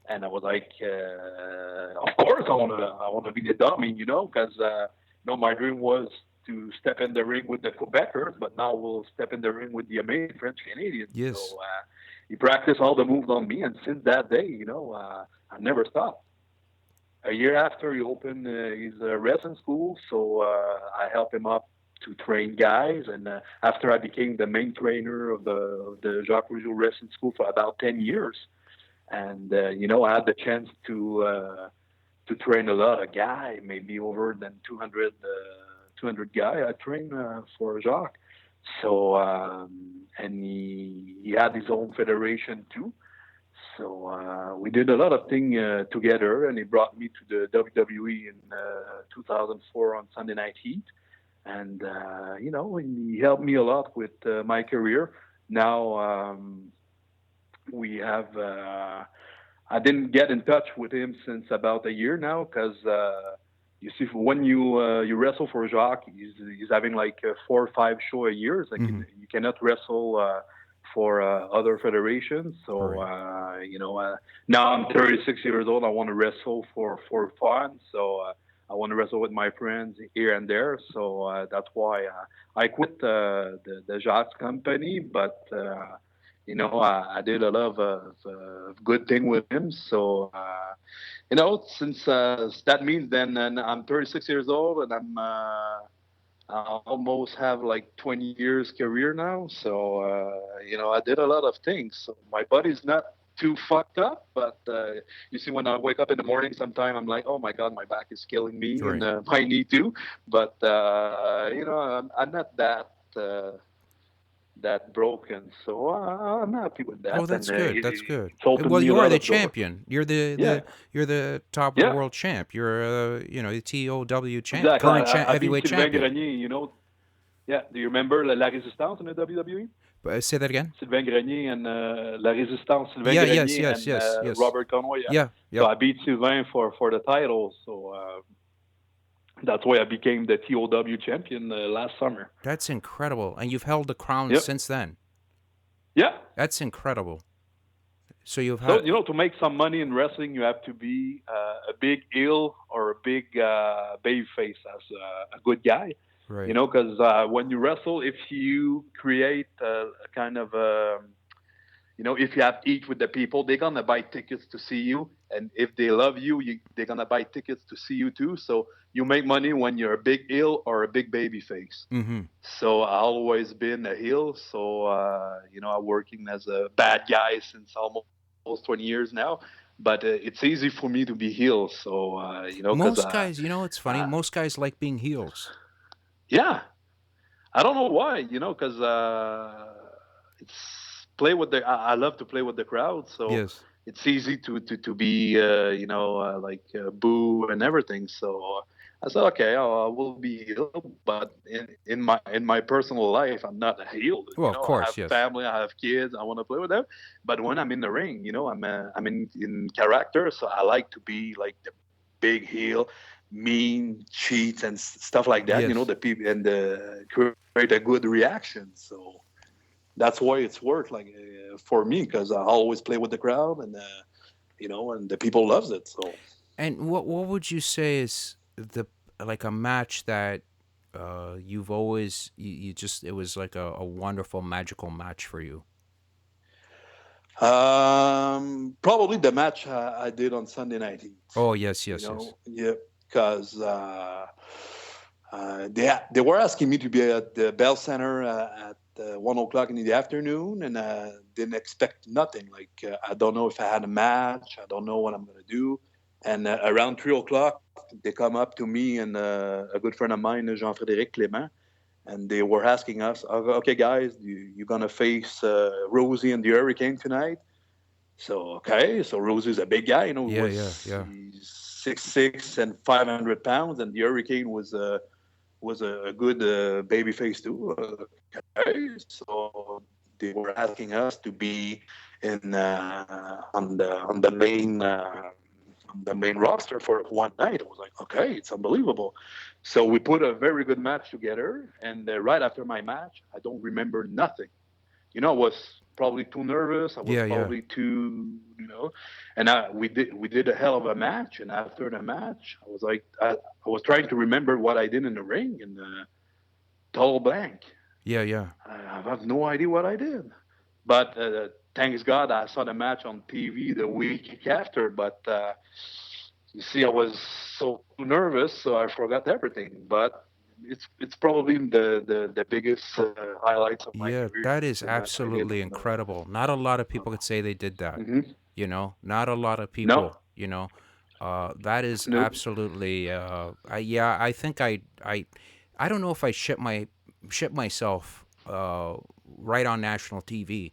And I was like, of course I want to be the dummy, because my dream was to step in the ring with the Quebecers, but now we'll step in the ring with the amazing French Canadians. Yes. So he practiced all the moves on me, and since that day, I never stopped. A year after, he opened his wrestling school, so I helped him up to train guys. And after I became the main trainer of the Jacques Rougeau Wrestling School for about 10 years, and I had the chance to train a lot of guys, maybe over than 200 guys I trained for Jacques. So and he had his own federation too. So we did a lot of things together, and he brought me to the WWE in 2004 on Sunday Night Heat, and he helped me a lot with my career. Now we have. I didn't get in touch with him since about a year now, because you see, when you wrestle for Jacques, he's having like 4 or 5 shows a year. Like you cannot wrestle for other federations. So right. now I'm 36 years old. I want to wrestle for fun. So I want to wrestle with my friends here and there. So that's why I quit the Jacques company. But I did a lot of good thing with him. So since that means then I'm 36 years old, and I almost have like 20 years career now. So, I did a lot of things. So my body's not too fucked up, but you see, when I wake up in the morning, sometime I'm like, oh my God, my back is killing me, right. and my knee too. But, I'm not that broken. So I'm happy with that. Oh, that's good. That's good. Well, You are the champion. You're the top of the Yeah. world champ. You're the T.O.W. champ, Exactly. current I beat heavyweight Sylvain champion. Grenier, Yeah. Do you remember La Résistance in the WWE? Say that again. Sylvain Grenier and La Résistance. Sylvain Yeah, Grenier yes. Robert Conway. Yeah. So I beat Sylvain for the title. So that's why I became the T.O.W. champion last summer. That's incredible. And you've held the crown since then. Yeah. That's incredible. So you've had... So, to make some money in wrestling, you have to be a big heel or a big baby face as a good guy. Right. Because when you wrestle, if you create a kind of, if you have eat with the people, they're going to buy tickets to see you. And if they love you, they're going to buy tickets to see you too. So you make money when you're a big heel or a big baby face. Mm-hmm. So I always been a heel. So, I'm working as a bad guy since almost 20 years now. But it's easy for me to be heel. So, most guys, it's funny. Most guys like being heels. Yeah. I don't know why, because it's play with I love to play with the crowd. So yes. It's easy to be, boo and everything. So I said, okay, I will be heel, but in my personal life, I'm not a heel. Well, of course, I have family, I have kids, I want to play with them. But when I'm in the ring, I'm in character, so I like to be like big heel, mean, cheats, and stuff like that. Yes. You know, the people and create a good reaction. So that's why it's worked like for me, because I always play with the crowd, and you know, and the people loves it. So. And what would you say is like a match that you've always you just it was like a wonderful magical match for you? Probably the match I did on Sunday night. Oh yes, You yes, yes. know, yeah, because they were asking me to be at the Bell Center at 1 o'clock in the afternoon, and didn't expect nothing. Like I don't know if I had a match. I don't know what I'm gonna do. And around 3 o'clock, they come up to me and a good friend of mine, Jean-Frédéric Clément, and they were asking us, "Okay, guys, you're gonna face Rosie and the Hurricane tonight." So okay, so Rosie's a big guy, you know. Yeah, He's 6'6" and 500 pounds, and the Hurricane was a good baby face too. Okay, so they were asking us to be in on the main. The main roster for one night. I was like, okay, it's unbelievable. So we put a very good match together, and right after my match, I don't remember nothing. You know, I was probably too nervous. I was probably too, you know, and we did a hell of a match. And after the match, I was like, I was trying to remember what I did in the ring, and total blank. Yeah. I have no idea what I did. But thanks God, I saw the match on TV the week after. But you see, I was so nervous, so I forgot everything. But it's probably the biggest highlights of my career. That is absolutely incredible. Not a lot of people could say they did that. Mm-hmm. You know, not a lot of people. No. You know, that is Nope. absolutely. I think I don't know if I ship myself right on national TV.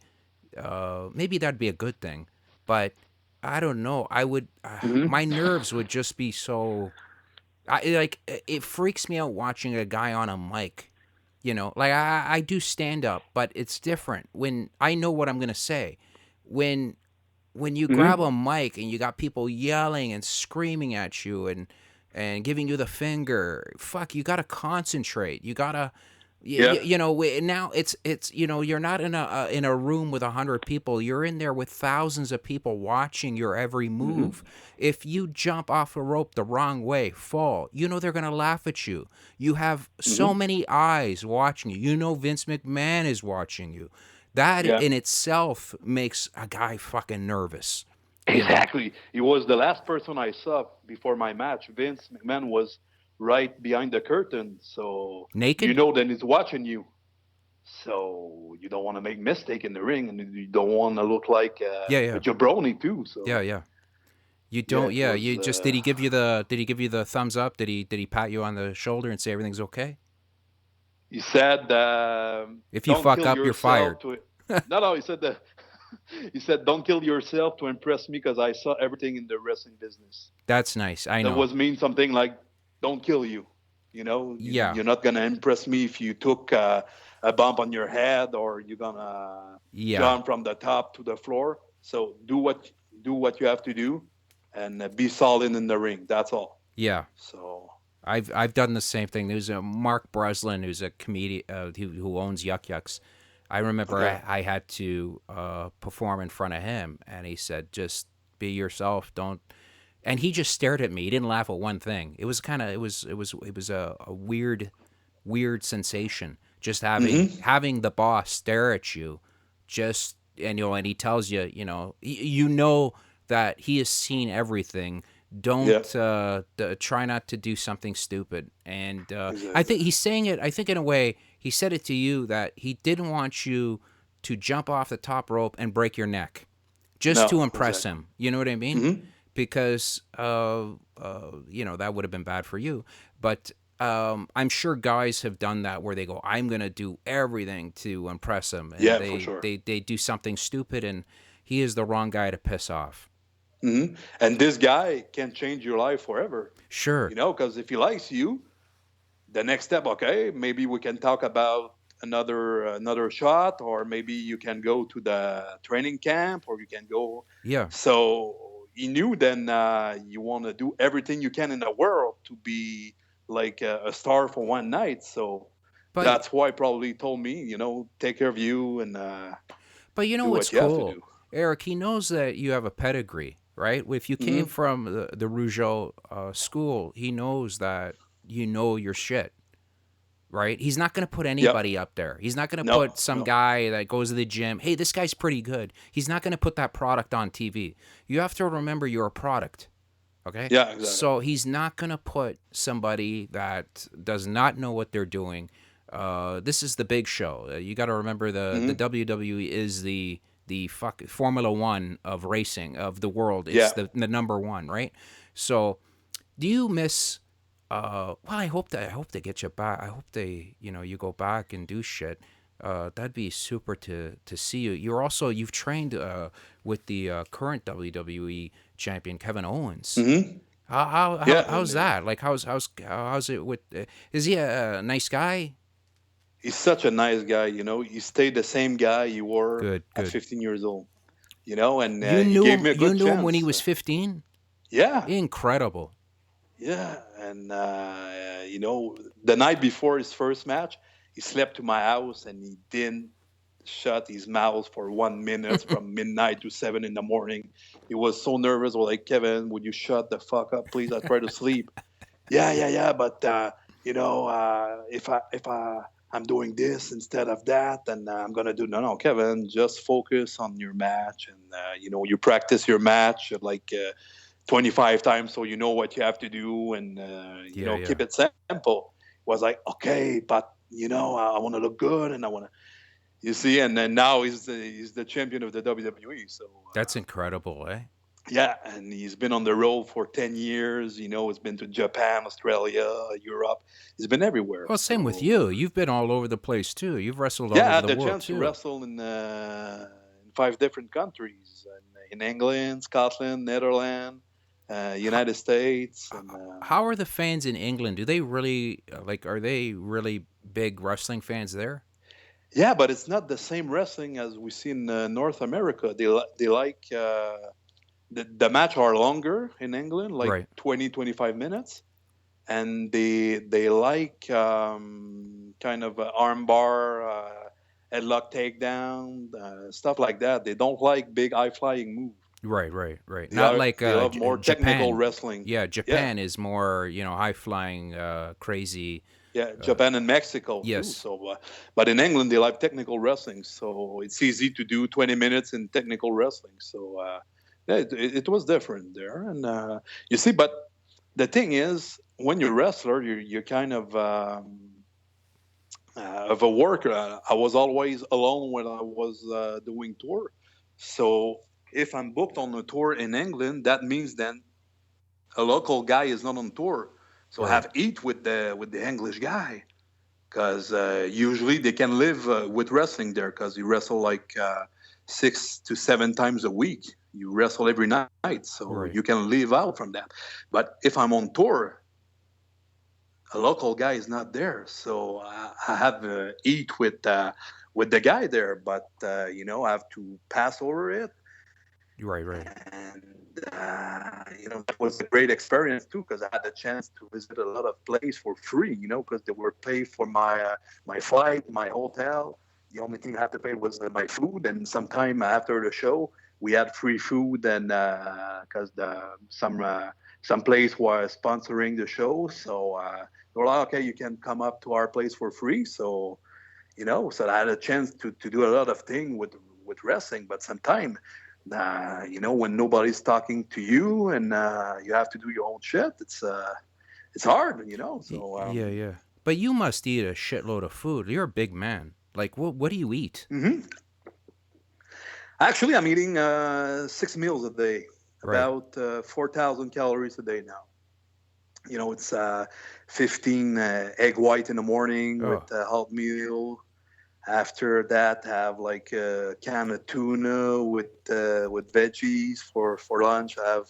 Maybe that'd be a good thing, but I don't know. I would. My nerves would just be so. It freaks me out watching a guy on a mic. You know, like I do stand up, but it's different when I know what I'm gonna say. When you grab a mic and you got people yelling and screaming at you and giving you the finger, fuck, you gotta concentrate. You gotta. You know, now it's you know, you're not in a room with 100 people. You're in there with thousands of people watching your every move. If you jump off a rope the wrong way, fall, you know they're gonna laugh at you. You have so many eyes watching you. You know Vince McMahon is watching you. That in itself makes a guy fucking nervous. Exactly. He was the last person I saw before my match. Vince McMahon was right behind the curtain, so naked. You know, then he's watching you, so you don't want to make mistake in the ring, and you don't want to look like a jabroni too. So you don't. Yeah, you just did he give you the thumbs up? Did he pat you on the shoulder and say everything's okay? He said, "If you fuck up, you're fired." No, he said that. He said, "Don't kill yourself to impress me, because I saw everything in the wrestling business." That's nice. I know. That was mean something like, "Don't kill you." You know, you're not gonna impress me if you took a bump on your head, or you're gonna jump from the top to the floor. So do what you have to do, and be solid in the ring. That's all. Yeah. So I've done the same thing. There's a Mark Breslin, who's a comedian who owns Yuck Yucks. I remember I had to perform in front of him, and he said, "Just be yourself. Don't." And he just stared at me. He didn't laugh at one thing. It was a weird sensation. Just having the boss stare at you, and he tells you, you know that he has seen everything. Don't try not to do something stupid. And exactly. I think he's saying it. I think in a way he said it to you that he didn't want you to jump off the top rope and break your neck, just to impress him. You know what I mean? Mm-hmm. Because that would have been bad for you. But I'm sure guys have done that where they go, I'm going to do everything to impress him. And for sure. They do something stupid, and he is the wrong guy to piss off. Mm-hmm. And this guy can change your life forever. Sure. Because if he likes you, the next step, maybe we can talk about another shot, or maybe you can go to the training camp, or you can go. Yeah. So he knew then you want to do everything you can in the world to be like a star for one night. So But that's why probably he told me, take care of you and but you know do what's what you have to cool, do. Eric? He knows that you have a pedigree, right? If you came from the Rougeau school, he knows that you know your shit. Right? He's not going to put Yep. anybody up there. He's not going to No, put some no. guy that goes to the gym. Hey, this guy's pretty good. He's not going to put that product on TV. You have to remember you're a product. Okay? Yeah, exactly. So he's not going to put somebody that does not know what they're doing. This is the big show. You got to remember the WWE is the Formula One of racing of the world. It's Yeah. the number one, right? So do you miss well, I hope they get you back. I hope they, you go back and do shit. That'd be super to see you. You've trained with the current WWE champion Kevin Owens. How's that? Like how's it with? Is he a nice guy? He's such a nice guy. He stayed the same guy you were Good. at 15 years old. And You he knew gave him. me a You good knew him when he chance. was 15. Yeah. Incredible. Yeah, and the night before his first match, he slept to my house and he didn't shut his mouth for 1 minute from midnight to 7 in the morning. He was so nervous. I was like, Kevin, would you shut the fuck up, please? I try to sleep. Yeah, but if I'm doing this instead of that, then I'm gonna do no, Kevin, just focus on your match and you practice your match like. 25 times so you know what you have to do and keep it simple. It was like, okay, but I want to look good and I want to and then now he's the champion of the WWE. So That's incredible, eh? yeah, and he's been on the road for 10 years. He's been to Japan, Australia, Europe. He's been everywhere. Well, same with you. You've been all over the place too. You've wrestled all Yeah, I over had the the world chance to too. wrestle in 5 different countries, in England, Scotland, Netherlands, United States. And, how are the fans in England? Do they really are they really big wrestling fans there? Yeah, but it's not the same wrestling as we see in North America. They like the match are longer in England, like Right. 20, 25 minutes, and they like kind of armbar, headlock takedown, stuff like that. They don't like big high flying moves. Right. Not like they love more technical Japan. wrestling. Yeah, Japan is more, high flying, crazy. Yeah, Japan and Mexico yes. too. So, but in England they like technical wrestling, so it's easy to do 20 minutes in technical wrestling. So yeah, it was different there, and you see. But the thing is, when you're a wrestler, you're kind of a worker. I was always alone when I was doing tour. So if I'm booked on a tour in England, that means then a local guy is not on tour. So I have eat with the English guy, because usually they can live with wrestling there, because you wrestle like 6 to 7 times a week. You wrestle every night, so you can live out from that. But if I'm on tour, a local guy is not there, so I have eat with the guy there. But I have to pass over it. Right. And that was a great experience too, because I had the chance to visit a lot of places for free. Because they were paid for my flight, my hotel. The only thing I had to pay was my food. And sometime after the show, we had free food, and because some place was sponsoring the show, so they were like, okay, you can come up to our place for free. So so I had a chance to do a lot of things with wrestling. But sometimes when nobody's talking to you and you have to do your own shit, it's hard, So yeah. But you must eat a shitload of food. You're a big man. Like, what do you eat? Mm-hmm. Actually, I'm eating 6 meals a day, about 4,000 calories a day now. It's 15 egg white in the morning with a hot meal. After that, have like a can of tuna with veggies for lunch. I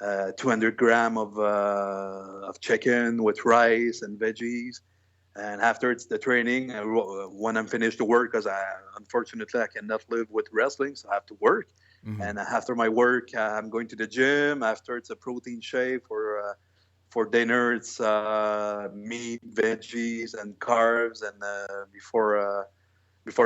have 200 grams of chicken with rice and veggies. And after it's the training, when I'm finished to work, because unfortunately I cannot live with wrestling, so I have to work. And after my work, I'm going to the gym. After, it's a protein shake. For dinner, it's meat, veggies, and carbs. And before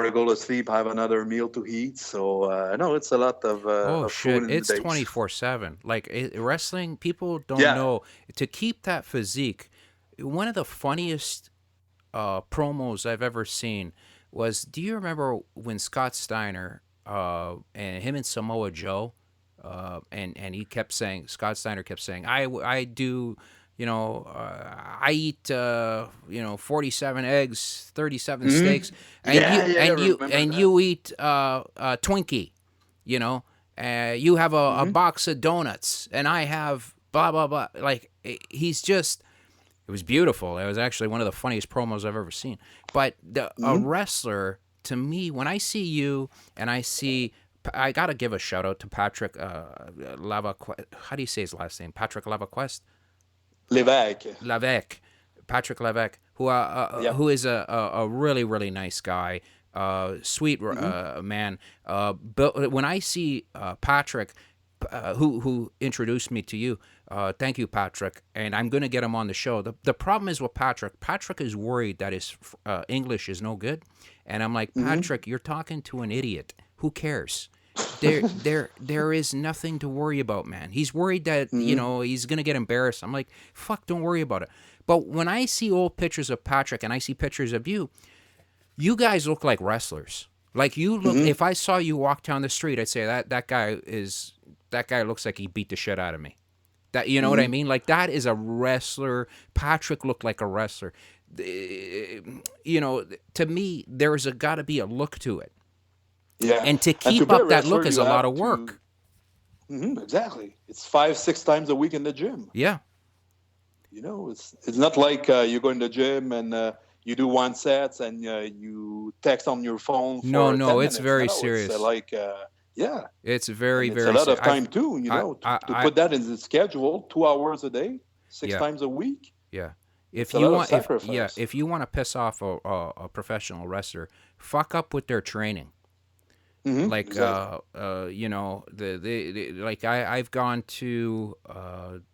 I go to sleep, I have another meal to eat. So no, it's a lot of Oh of food shit! in the It's days. 24/7. Like wrestling, people don't Yeah. know to keep that physique. One of the funniest promos I've ever seen was. Do you remember when Scott Steiner and him and Samoa Joe, and he kept saying Scott Steiner kept saying I do. I eat 47 eggs, 37 steaks, and Yeah, yeah, I remember that. you eat Twinkie, you know, you have a box of donuts, and I have blah blah blah. Like he's just, it was beautiful. It was actually one of the funniest promos I've ever seen. But a wrestler, to me, when I see you and I gotta give a shout out to Patrick Lavaquest. How do you say his last name? Patrick Lavaquest. Levesque. Patrick Levesque, who is a really really nice guy, sweet man. But when I see Patrick, who introduced me to you, thank you, Patrick, and I'm gonna get him on the show. The problem is with Patrick. Patrick is worried that his English is no good, and I'm like, Patrick, you're talking to an idiot. Who cares? There is nothing to worry about, man. He's worried that he's gonna get embarrassed. I'm like, fuck, don't worry about it. But when I see old pictures of Patrick and I see pictures of you, you guys look like wrestlers. Like you look. If I saw you walk down the street, I'd say that guy looks like he beat the shit out of me. That you know what I mean? Like that is a wrestler. Patrick looked like a wrestler. To me, there's got to be a look to it. Yeah. And to keep be a up that look wrestler, is you a lot have of work. Exactly. It's 5-6 times a week in the gym. Yeah. It's not like you go in the gym and you do one sets and you text on your phone. For No, 10 it's minutes. very It's serious. yeah. It's very, It's very a lot of serious. time too, to put that in the schedule, 2 hours a day, 6 times a week. Yeah. If It's a you lot of want, sacrifice. if you want to piss off a professional wrestler, fuck up with their training. Like Exactly. like I've gone to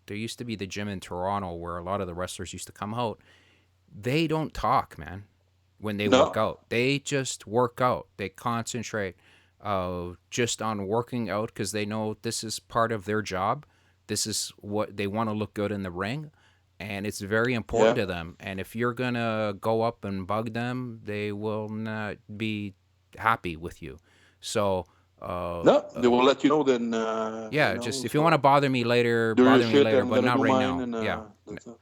there used to be the gym in Toronto where a lot of the wrestlers used to come out. They don't talk, man, when they work out. They just work out. They concentrate just on working out because they know this is part of their job. This is what they want to look good in the ring, and it's very important to them. And if you're gonna go up and bug them, they will not be happy with you. So they will let you know then. just if you want to bother me later, do bother your me shit, later, I'm but gonna not do right mine, now. and that's it.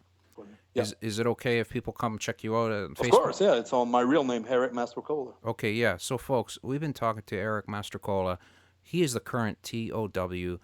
Yeah. Is it okay if people come check you out on Facebook? Of course, yeah. It's on my real name, Eric Mastrocola. Okay, yeah. So folks, we've been talking to Eric Mastrocola. He is the current T.O.W.